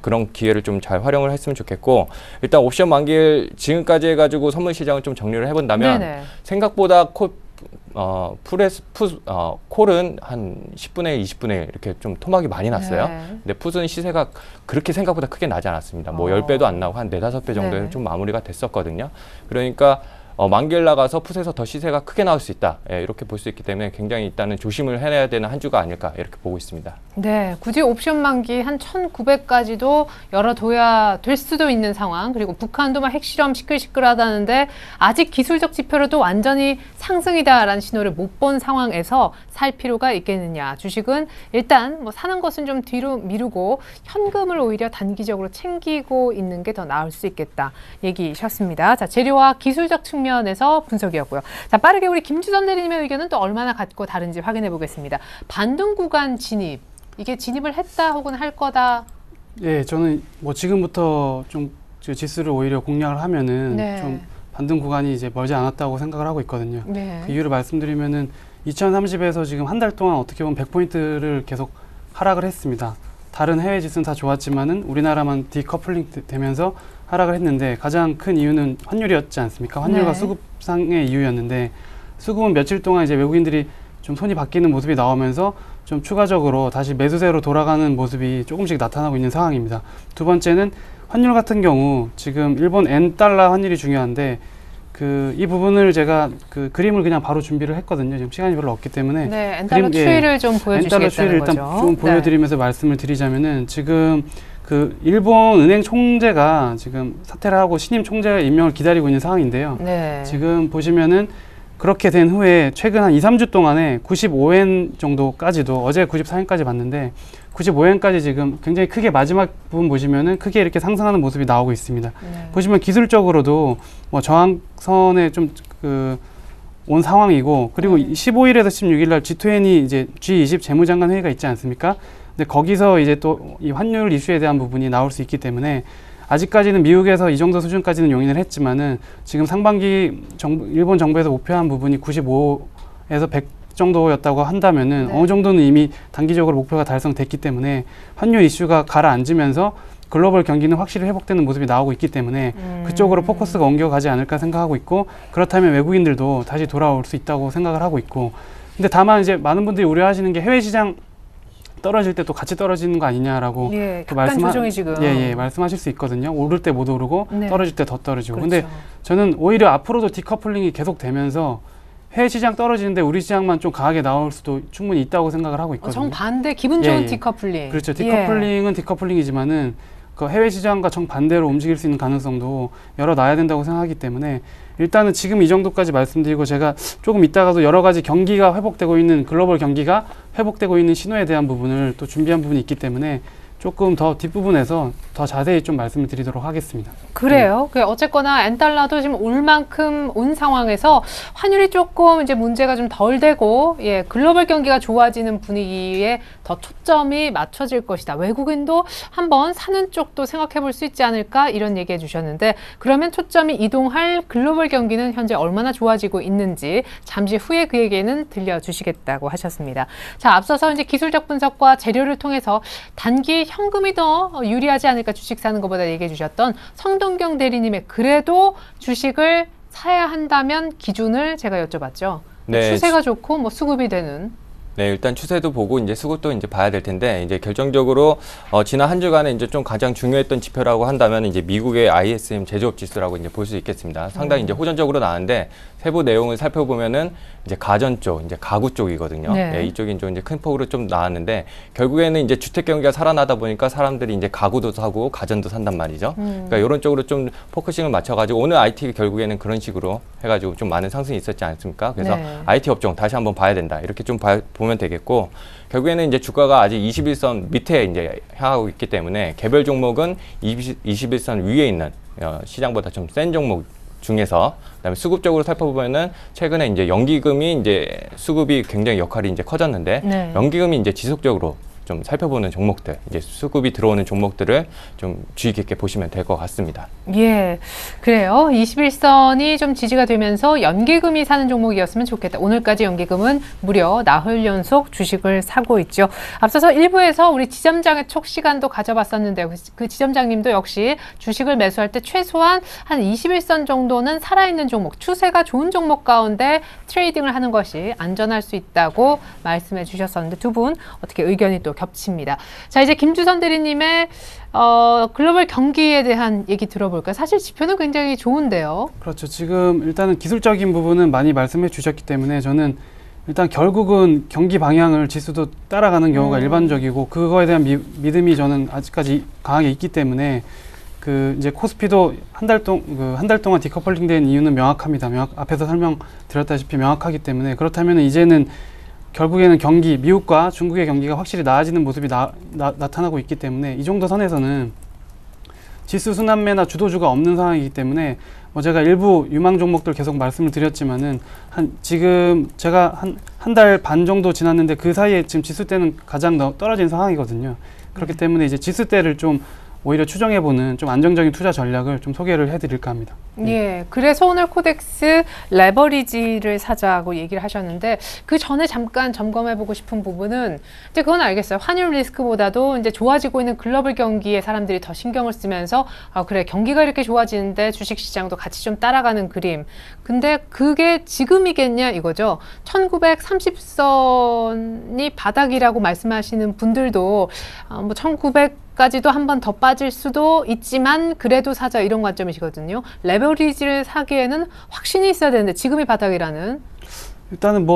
그런 기회를 좀 잘 활용을 했으면 좋겠고 일단 옵션 만기일 지금까지 해가지고 선물 시장을 좀 정리를 해본다면 네네. 생각보다 콜은 한 10분의 1, 20분의 1 이렇게 좀 토막이 많이 났어요. 네. 근데 풋은 시세가 그렇게 생각보다 크게 나지 않았습니다. 뭐 10배도 안 나오고 한 4-5배 정도에 네. 좀 마무리가 됐었거든요. 그러니까 만기일 나가서 풋에서 더 시세가 크게 나올 수 있다. 이렇게 볼 수 있기 때문에 굉장히 일단은 조심을 해야 되는 한 주가 아닐까 이렇게 보고 있습니다. 네, 굳이 옵션 만기 한 1900까지도 열어둬야 될 수도 있는 상황. 그리고 북한도 막 핵실험 시끌시끌하다는데 아직 기술적 지표로도 완전히 상승이다라는 신호를 못 본 상황에서 살 필요가 있겠느냐. 주식은 일단 뭐 사는 것은 좀 뒤로 미루고 현금을 오히려 단기적으로 챙기고 있는 게 더 나을 수 있겠다 얘기셨습니다. 자, 재료와 기술적 측면에서 분석이었고요. 자, 빠르게 우리 김주선 대리님의 의견은 또 얼마나 같고 다른지 확인해 보겠습니다. 반등 구간 진입. 이게 진입을 했다 혹은 할 거다. 예, 저는 뭐 지금부터 좀 지수를 오히려 공략을 하면은 네. 좀 반등 구간이 이제 멀지 않았다고 생각을 하고 있거든요. 네. 그 이유를 말씀드리면은 2030에서 지금 한 달 동안 어떻게 보면 100포인트를 계속 하락을 했습니다. 다른 해외 지수는 다 좋았지만은 우리나라만 디커플링 되면서 하락을 했는데 가장 큰 이유는 환율이었지 않습니까? 환율과 네. 수급상의 이유였는데 수급은 며칠 동안 이제 외국인들이 좀 손이 바뀌는 모습이 나오면서 좀 추가적으로 다시 매수세로 돌아가는 모습이 조금씩 나타나고 있는 상황입니다. 두 번째는 환율 같은 경우 지금 일본 엔 달러 환율이 중요한데 이 부분을 제가 그림을 그냥 바로 준비를 했거든요. 지금 시간이 별로 없기 때문에 네, 엔달러 추이를 좀 보여주시겠다는 엔달러 추이를 일단 거죠. 좀 보여드리면서 말씀을 드리자면은 지금 일본 은행 총재가 지금 사퇴를 하고 신임 총재 임명을 기다리고 있는 상황인데요. 네. 지금 보시면은 그렇게 된 후에 최근 한 2, 3주 동안에 95엔 정도까지도 어제 94엔까지 봤는데 95엔까지 지금 굉장히 크게 마지막 부분 보시면은 크게 이렇게 상승하는 모습이 나오고 있습니다. 네. 보시면 기술적으로도 뭐 저항선에 좀 온 상황이고 그리고 15일에서 16일 날 G20 이제 G20 재무장관 회의가 있지 않습니까? 근데 거기서 이제 또 이 환율 이슈에 대한 부분이 나올 수 있기 때문에 아직까지는 미국에서 이 정도 수준까지는 용인을 했지만은 지금 상반기 일본 정부에서 목표한 부분이 95에서 100 정도였다고 한다면은 네. 어느 정도는 이미 단기적으로 목표가 달성됐기 때문에 환율 이슈가 가라앉으면서 글로벌 경기는 확실히 회복되는 모습이 나오고 있기 때문에 그쪽으로 포커스가 옮겨가지 않을까 생각하고 있고 그렇다면 외국인들도 다시 돌아올 수 있다고 생각을 하고 있고 근데 다만 이제 많은 분들이 우려하시는 게 해외 시장 떨어질 때 또 같이 떨어지는 거 아니냐라고 예, 약간 조정이 지금. 예, 말씀하실 수 있거든요. 오를 때 못 오르고 네. 떨어질 때 더 떨어지고. 그렇죠. 근데 저는 오히려 앞으로도 디커플링이 계속 되면서 해외 시장 떨어지는데 우리 시장만 좀 강하게 나올 수도 충분히 있다고 생각을 하고 있거든요. 정반대 기분 좋은 예. 디커플링. 그렇죠. 디커플링은 디커플링이지만은 그 해외 시장과 정반대로 움직일 수 있는 가능성도 열어놔야 된다고 생각하기 때문에 일단은 지금 이 정도까지 말씀드리고 제가 조금 이따가도 여러 가지 경기가 회복되고 있는 글로벌 경기가 회복되고 있는 신호에 대한 부분을 또 준비한 부분이 있기 때문에 조금 더 뒷부분에서 더 자세히 좀 말씀을 드리도록 하겠습니다. 그래요. 어쨌거나 엔달러도 지금 올 만큼 온 상황에서 환율이 조금 이제 문제가 좀 덜 되고, 예, 글로벌 경기가 좋아지는 분위기에 더 초점이 맞춰질 것이다. 외국인도 한번 사는 쪽도 생각해 볼 수 있지 않을까 이런 얘기해 주셨는데, 그러면 초점이 이동할 글로벌 경기는 현재 얼마나 좋아지고 있는지 잠시 후에 그 얘기는 들려주시겠다고 하셨습니다. 자, 앞서서 이제 기술적 분석과 재료를 통해서 단기 현금이 더 유리하지 않을까 주식 사는 것보다 얘기해 주셨던 성동경 대리님의 그래도 주식을 사야 한다면 기준을 제가 여쭤봤죠. 네. 추세가 좋고 뭐 수급이 되는. 네, 일단 추세도 보고 이제 수급도 이제 봐야 될 텐데 이제 결정적으로 지난 한 주간에 이제 좀 가장 중요했던 지표라고 한다면 이제 미국의 ISM 제조업 지수라고 이제 볼 수 있겠습니다. 상당히 이제 호전적으로 나왔는데 세부 내용을 살펴보면은 이제 가전 쪽, 이제 가구 쪽이거든요. 네. 네, 이쪽이 좀 이제 큰 폭으로 좀 나왔는데 결국에는 이제 주택 경기가 살아나다 보니까 사람들이 이제 가구도 사고 가전도 산단 말이죠. 그러니까 이런 쪽으로 좀 포커싱을 맞춰가지고 오늘 IT 결국에는 그런 식으로 해가지고 좀 많은 상승이 있었지 않습니까? 그래서 네. IT 업종 다시 한번 봐야 된다. 이렇게 좀 보면 되겠고 결국에는 이제 주가가 아직 21선 밑에 이제 향하고 있기 때문에 개별 종목은 21선 위에 있는 시장보다 좀 센 종목 중에서 그다음에 수급적으로 살펴보면은 최근에 이제 연기금이 이제 수급이 굉장히 역할이 이제 커졌는데 네. 연기금이 이제 지속적으로 좀 살펴보는 종목들, 이제 수급이 들어오는 종목들을 좀 주의 깊게 보시면 될 것 같습니다. 예, 그래요. 21선이 좀 지지가 되면서 연기금이 사는 종목이었으면 좋겠다. 오늘까지 연기금은 무려 나흘 연속 주식을 사고 있죠. 앞서서 1부에서 우리 지점장의 촉 시간도 가져봤었는데요. 그 지점장님도 역시 주식을 매수할 때 최소한 한 21선 정도는 살아있는 종목, 추세가 좋은 종목 가운데 트레이딩을 하는 것이 안전할 수 있다고 말씀해 주셨었는데 두 분 어떻게 의견이 또 겹칩니다. 자, 이제 김주선 대리님의 글로벌 경기에 대한 얘기 들어볼까요? 사실 지표는 굉장히 좋은데요. 그렇죠. 지금 일단은 기술적인 부분은 많이 말씀해 주셨기 때문에 저는 일단 결국은 경기 방향을 지수도 따라가는 경우가 일반적이고 그거에 대한 믿음이 저는 아직까지 강하게 있기 때문에 그 이제 코스피도 한 달 동안 디커플링 된 이유는 명확합니다. 앞에서 설명드렸다시피 명확하기 때문에 그렇다면 이제는 결국에는 경기, 미국과 중국의 경기가 확실히 나아지는 모습이 나타나고 있기 때문에 이 정도 선에서는 지수 순환매나 주도주가 없는 상황이기 때문에 뭐 제가 일부 유망 종목들 계속 말씀을 드렸지만은 지금 제가 한 달 반 정도 지났는데 그 사이에 지금 지수대는 가장 떨어진 상황이거든요. 그렇기 때문에 이제 지수대를 좀 오히려 추정해보는 좀 안정적인 투자 전략을 좀 소개를 해드릴까 합니다. 예, 그래서 오늘 코덱스 레버리지를 사자고 얘기를 하셨는데 그 전에 잠깐 점검해보고 싶은 부분은 이제 그건 알겠어요. 환율 리스크보다도 이제 좋아지고 있는 글로벌 경기에 사람들이 더 신경을 쓰면서 그래 경기가 이렇게 좋아지는데 주식시장도 같이 좀 따라가는 그림. 근데 그게 지금이겠냐 이거죠. 1930선이 바닥이라고 말씀하시는 분들도 뭐 1900까지도 한 번 더 빠질 수도 있지만 그래도 사자 이런 관점이시거든요. 레버리지를 사기에는 확신이 있어야 되는데 지금이 바닥이라는. 일단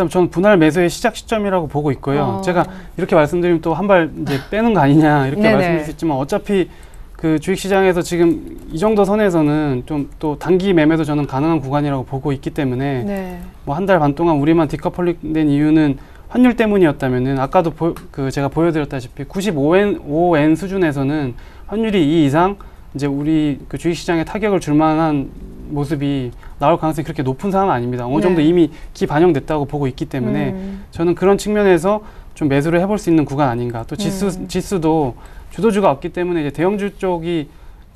저는 분할 매수의 시작 시점이라고 보고 있고요. 제가 이렇게 말씀드리면 또 한 발 이제 빼는 거 아니냐 이렇게 말씀드릴 수 있지만 어차피 그 주식시장에서 지금 이 정도 선에서는 좀 또 단기 매매도 저는 가능한 구간이라고 보고 있기 때문에 뭐 한 달 반 동안 우리만 디커플링 된 이유는 환율 때문이었다면은 아까도 제가 보여드렸다시피 95엔 수준에서는 환율이 2 이상 이제 우리 그 주식시장에 타격을 줄 만한 모습이 나올 가능성이 그렇게 높은 상황은 아닙니다. 어느 정도 이미 기반영됐다고 보고 있기 때문에 저는 그런 측면에서 좀 매수를 해볼 수 있는 구간 아닌가. 또 지수도 주도주가 없기 때문에 이제 대형주 쪽이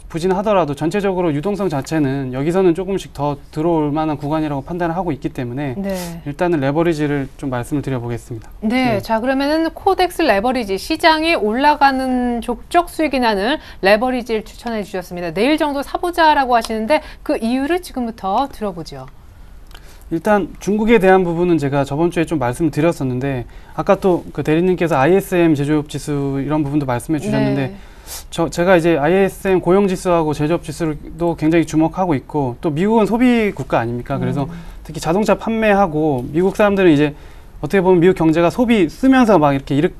부진하더라도 전체적으로 유동성 자체는 여기서는 조금씩 더 들어올 만한 구간이라고 판단을 하고 있기 때문에 일단은 레버리지를 좀 말씀을 드려보겠습니다. 네, 자 그러면은 코덱스 레버리지 시장이 올라가는 족족 수익이 나는 레버리지를 추천해 주셨습니다. 내일 정도 사보자라고 하시는데 그 이유를 지금부터 들어보죠. 일단 중국에 대한 부분은 제가 저번 주에 좀 말씀을 드렸었는데 아까 또 그 대리님께서 ISM 제조업 지수 이런 부분도 말씀해 주셨는데 제가 이제 ISM 고용지수하고 제조업 지수도 굉장히 주목하고 있고 또 미국은 소비 국가 아닙니까? 그래서 특히 자동차 판매하고 미국 사람들은 이제 어떻게 보면 미국 경제가 소비 쓰면서 막 이렇게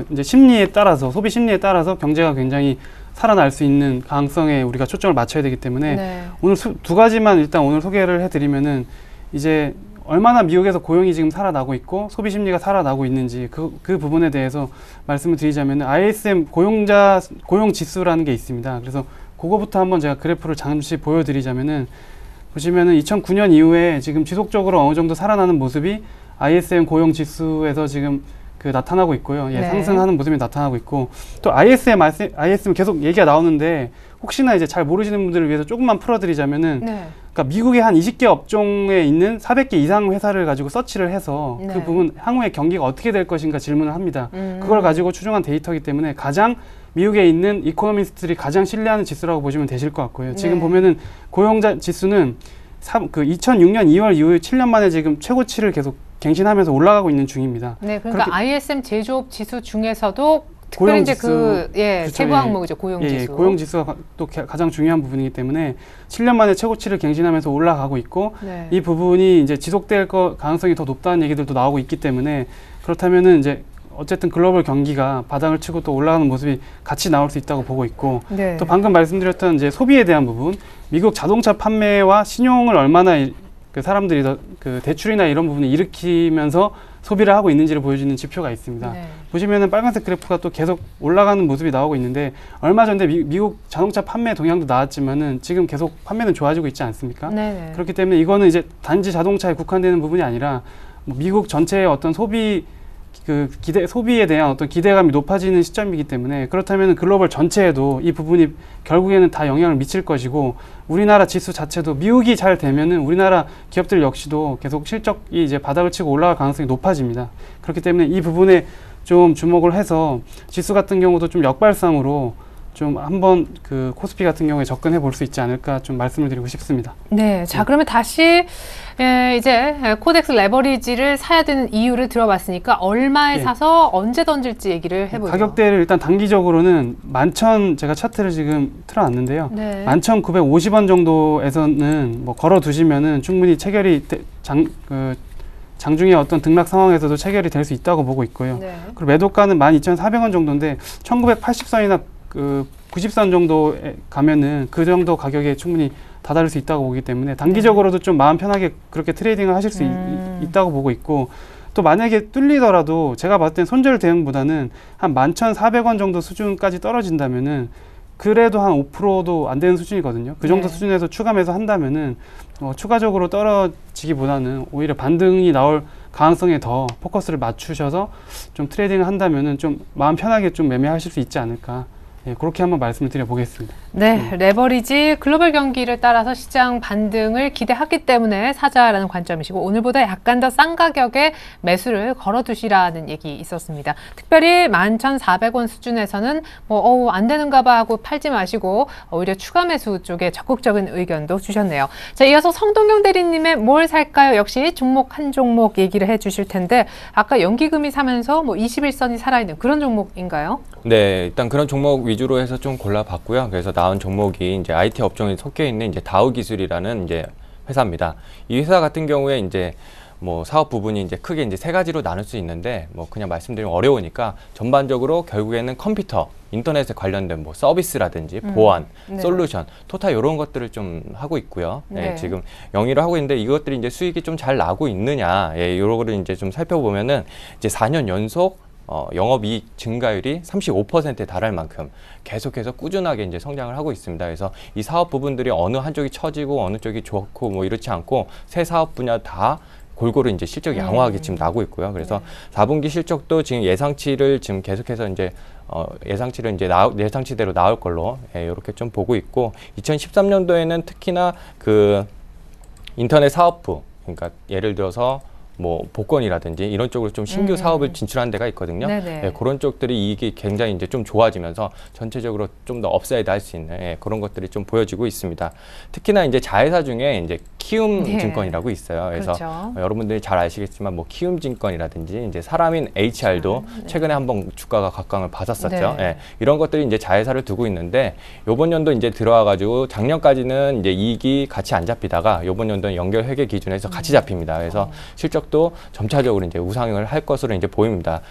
이제 심리에 따라서 소비 심리에 따라서 경제가 굉장히 살아날 수 있는 가능성에 우리가 초점을 맞춰야 되기 때문에 네. 오늘 두 가지만 일단 오늘 소개를 해드리면은 이제 얼마나 미국에서 고용이 지금 살아나고 있고 소비 심리가 살아나고 있는지 그 부분에 대해서 말씀을 드리자면 ISM 고용 지수라는 게 있습니다. 그래서 그거부터 한번 제가 그래프를 잠시 보여드리자면은 보시면은 2009년 이후에 지금 지속적으로 어느 정도 살아나는 모습이 ISM 고용 지수에서 지금 나타나고 있고요. 예, 네. 상승하는 모습이 나타나고 있고 또 ISM 계속 얘기가 나오는데 혹시나 이제 잘 모르시는 분들을 위해서 조금만 풀어드리자면은 네. 그러니까 미국의 한 20개 업종에 있는 400개 이상 회사를 가지고 서치를 해서 네. 그 부분 향후의 경기가 어떻게 될 것인가 질문을 합니다. 그걸 가지고 추정한 데이터이기 때문에 가장 미국에 있는 이코노미스트들이 가장 신뢰하는 지수라고 보시면 되실 것 같고요. 지금 네. 보면은 고용자 지수는 2006년 2월 이후에 7년 만에 지금 최고치를 계속 갱신하면서 올라가고 있는 중입니다. 네, 그러니까 그렇게- ISM 제조업 지수 중에서도 특별히 이제 고용지수, 그렇죠, 세부 예. 항목이죠. 고용지수. 고용지수가 또 가장 중요한 부분이기 때문에 7년 만에 최고치를 갱신하면서 올라가고 있고 네. 이 부분이 이제 지속될 가능성이 더 높다는 얘기들도 나오고 있기 때문에 그렇다면은 이제 어쨌든 글로벌 경기가 바닥을 치고 또 올라가는 모습이 같이 나올 수 있다고 보고 있고 네. 또 방금 말씀드렸던 이제 소비에 대한 부분, 미국 자동차 판매와 신용을 얼마나 그 사람들이 그 대출이나 이런 부분을 일으키면서 소비를 하고 있는지를 보여주는 지표가 있습니다. 네. 보시면은 빨간색 그래프가 또 계속 올라가는 모습이 나오고 있는데 얼마 전에 미국 자동차 판매 동향도 나왔지만은 지금 계속 판매는 좋아지고 있지 않습니까? 네. 그렇기 때문에 이거는 이제 단지 자동차에 국한되는 부분이 아니라 뭐 미국 전체의 어떤 소비에 대한 어떤 기대감이 높아지는 시점이기 때문에 그렇다면 글로벌 전체에도 이 부분이 결국에는 다 영향을 미칠 것이고 우리나라 지수 자체도 미국이 잘 되면은 우리나라 기업들 역시도 계속 실적이 이제 바닥을 치고 올라갈 가능성이 높아집니다. 그렇기 때문에 이 부분에 좀 주목을 해서 지수 같은 경우도 좀 역발상으로 좀 한번 그 코스피 같은 경우에 접근해 볼 수 있지 않을까 좀 말씀을 드리고 싶습니다. 네, 자 그러면 다시 이제 코덱스 레버리지를 사야 되는 이유를 들어봤으니까 얼마에 예. 사서 언제 던질지 얘기를 해보죠. 가격대를 일단 단기적으로는 11,000 제가 차트를 지금 틀어놨는데요. 네. 11,950원 정도에서는 뭐 걸어 두시면은 충분히 체결이 장중에 어떤 등락 상황에서도 체결이 될 수 있다고 보고 있고요. 네. 그리고 매도가는 12,400원 정도인데 1980선이나 90선 정도에 가면은 그 정도 가격에 충분히 다다를 수 있다고 보기 때문에 단기적으로도 좀 마음 편하게 그렇게 트레이딩을 하실 수 있다고 보고 있고 또 만약에 뚫리더라도 제가 봤을 땐 손절 대응보다는 한 11,400원 정도 수준까지 떨어진다면은 그래도 한 5%도 안 되는 수준이거든요. 그 정도 네. 수준에서 추가 매수한다면은 추가적으로 떨어지기보다는 오히려 반등이 나올 가능성에 더 포커스를 맞추셔서 좀 트레이딩을 한다면은 좀 마음 편하게 좀 매매하실 수 있지 않을까. 예, 그렇게 한번 말씀을 드려보겠습니다. 네, 레버리지 글로벌 경기를 따라서 시장 반등을 기대하기 때문에 사자라는 관점이시고 오늘보다 약간 더 싼 가격에 매수를 걸어두시라는 얘기 있었습니다. 특별히 11,400원 수준에서는 안 되는가 봐 하고 팔지 마시고 오히려 추가 매수 쪽에 적극적인 의견도 주셨네요. 자, 이어서 성동경 대리님의 뭘 살까요? 역시 종목 한 종목 얘기를 해주실 텐데 아까 연기금이 사면서 21선이 살아있는 그런 종목인가요? 네, 일단 그런 종목 위주로 해서 좀 골라봤고요. 그래서 나온 종목이 이제 IT 업종에 속해 있는 이제 다우기술이라는 이제 회사입니다. 이 회사 같은 경우에 이제 사업 부분이 이제 크게 이제 세 가지로 나눌 수 있는데 그냥 말씀드리면 어려우니까 전반적으로 결국에는 컴퓨터, 인터넷에 관련된 서비스라든지 보안, 네. 솔루션, 토탈 이런 것들을 좀 하고 있고요. 네. 지금 영위를 하고 있는데 이것들이 이제 수익이 좀 잘 나고 있느냐, 이런 거를 이제 좀 살펴보면은 이제 4년 연속 영업이익 증가율이 35%에 달할 만큼 계속해서 꾸준하게 이제 성장을 하고 있습니다. 그래서 이 사업 부분들이 어느 한쪽이 처지고 어느 쪽이 좋고 이렇지 않고 세 사업 분야 다 골고루 이제 실적이 양호하게 지금 나고 있고요. 그래서 4분기 실적도 지금 예상치를 지금 계속해서 이제 예상치를 이제 예상치대로 나올 걸로 이렇게 좀 보고 있고 2013년도에는 특히나 그 인터넷 사업부 그러니까 예를 들어서 복권이라든지 이런 쪽으로 좀 신규 사업을 진출한 데가 있거든요. 네네. 그런 쪽들이 이익이 굉장히 이제 좀 좋아지면서 전체적으로 좀 더 업사이드 할 수 있는 그런 것들이 좀 보여지고 있습니다. 특히나 이제 자회사 중에 이제 키움증권이라고 있어요. 그래서 그렇죠. 여러분들이 잘 아시겠지만 뭐 키움증권이라든지 이제 사람인 HR도 최근에 한번 주가가 각광을 받았었죠. 네. 예, 이런 것들이 이제 자회사를 두고 있는데 요번 연도 이제 들어와가지고 작년까지는 이제 이익이 같이 안 잡히다가 요번 연도는 연결 회계 기준에서 같이 잡힙니다. 그래서 실적도 점차적으로 이제 우상을 할 것으로 이제 보입니다.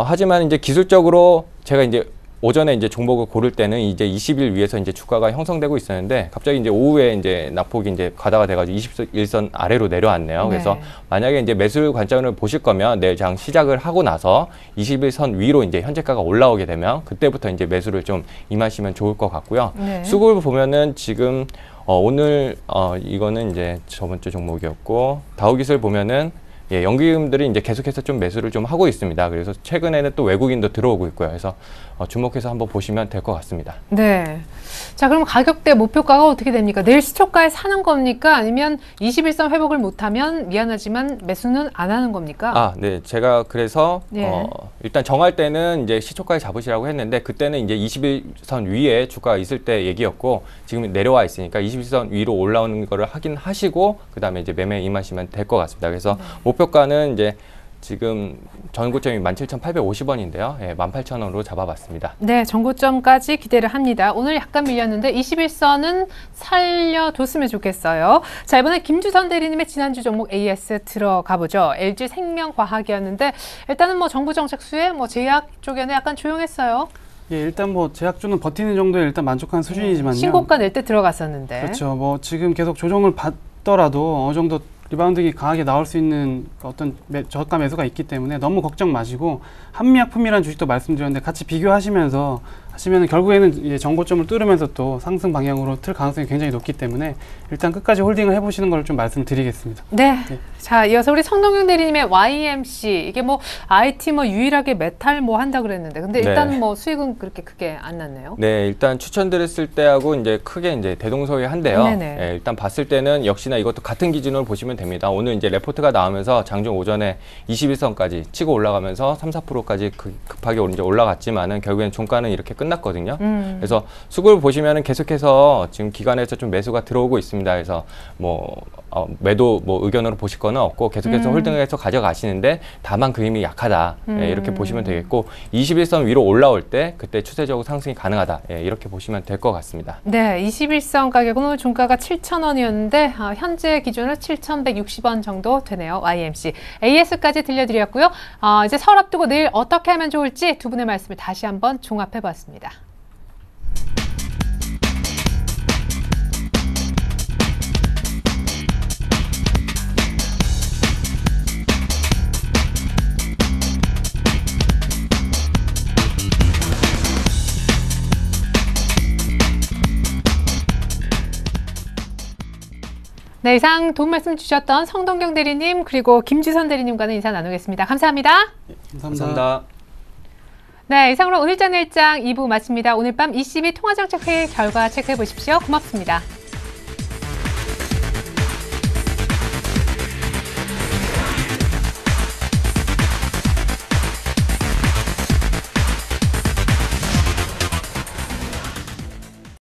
하지만 이제 기술적으로 제가 이제 오전에 이제 종목을 고를 때는 이제 20일 위에서 이제 주가가 형성되고 있었는데 갑자기 이제 오후에 이제 낙폭이 이제 가다가 돼가지고 21선 아래로 내려왔네요. 그래서 네. 만약에 이제 매수 관점을 보실 거면 내일 장 시작을 하고 나서 21선 위로 이제 현재가가 올라오게 되면 그때부터 이제 매수를 좀 임하시면 좋을 것 같고요. 네. 수급을 보면은 지금 오늘 이거는 이제 저번 주 종목이었고 다우깃을 보면은 예, 연기금들이 이제 계속해서 좀 매수를 좀 하고 있습니다. 그래서 최근에는 또 외국인도 들어오고 있고요. 그래서 주목해서 한번 보시면 될 것 같습니다. 네. 자, 그럼 가격대 목표가가 어떻게 됩니까? 내일 시초가에 사는 겁니까? 아니면 21선 회복을 못하면 미안하지만 매수는 안 하는 겁니까? 네. 제가 그래서 예. 일단 정할 때는 이제 시초가에 잡으시라고 했는데 그때는 이제 21선 위에 주가가 있을 때 얘기였고 지금 내려와 있으니까 21선 위로 올라오는 거를 확인하시고 그다음에 이제 매매에 임하시면 될 것 같습니다. 그래서 목표가는 이제 지금 전고점이 17,850원인데요. 예, 18,000원으로 잡아봤습니다. 네, 전고점까지 기대를 합니다. 오늘 약간 밀렸는데 21선은 살려줬으면 좋겠어요. 자, 이번에 김주선 대리님의 지난주 종목 AS 들어가 보죠. LG 생명과학이었는데 일단은 뭐 정부 정책 수혜, 뭐 제약 쪽에는 약간 조용했어요. 예, 일단 뭐 제약주는 버티는 정도에 일단 만족한 수준이지만요. 신고가 낼 때 들어갔었는데. 그렇죠. 뭐 지금 계속 조정을 받더라도 어느 정도 리바운드가 강하게 나올 수 있는 어떤 저가 매수가 있기 때문에 너무 걱정 마시고 한미약품이라는 주식도 말씀드렸는데 같이 비교하시면서 하시면 결국에는 이제 정고점을 뚫으면서 또 상승 방향으로 틀 가능성이 굉장히 높기 때문에 일단 끝까지 홀딩을 해보시는 걸 좀 말씀드리겠습니다. 네. 네. 자, 이어서 우리 성동경 대리님의 YMC 이게 뭐 IT 뭐 유일하게 메탈 뭐 한다 그랬는데 근데 일단 네. 뭐 수익은 그렇게 크게 안 났네요. 네, 일단 추천드렸을 때하고 이제 크게 이제 대동소이한데요. 네네. 예, 일단 봤을 때는 역시나 이것도 같은 기준으로 보시면 됩니다. 오늘 이제 레포트가 나오면서 장중 오전에 21선까지 치고 올라가면서 3, 4%까지 급하게 이제 올라갔지만은 결국엔 종가는 이렇게 끝났거든요. 그래서 수급을 보시면은 계속해서 지금 기관에서 좀 매수가 들어오고 있습니다. 그래서 뭐 매도 뭐 의견으로 보실 거는 없고 계속해서 홀딩해서 가져가시는데 다만 그 힘이 약하다. 예, 이렇게 보시면 되겠고 21선 위로 올라올 때 그때 추세적으로 상승이 가능하다. 예, 이렇게 보시면 될 것 같습니다. 네, 21선 가격은 오늘 종가가 7,000원이었는데 현재 기준으로 7,160원 정도 되네요. YMC. AS까지 들려드렸고요. 이제 설 앞두고 내일 어떻게 하면 좋을지 두 분의 말씀을 다시 한번 종합해봤습니다. 네, 이상 도움 말씀 주셨던 성동경 대리님 그리고 김주선 대리님과는 인사 나누겠습니다. 감사합니다. 감사합니다. 네, 이상으로 오늘자 내일장 2부 마칩니다. 오늘 밤 ECB 통화정책회의 결과 체크해 보십시오. 고맙습니다.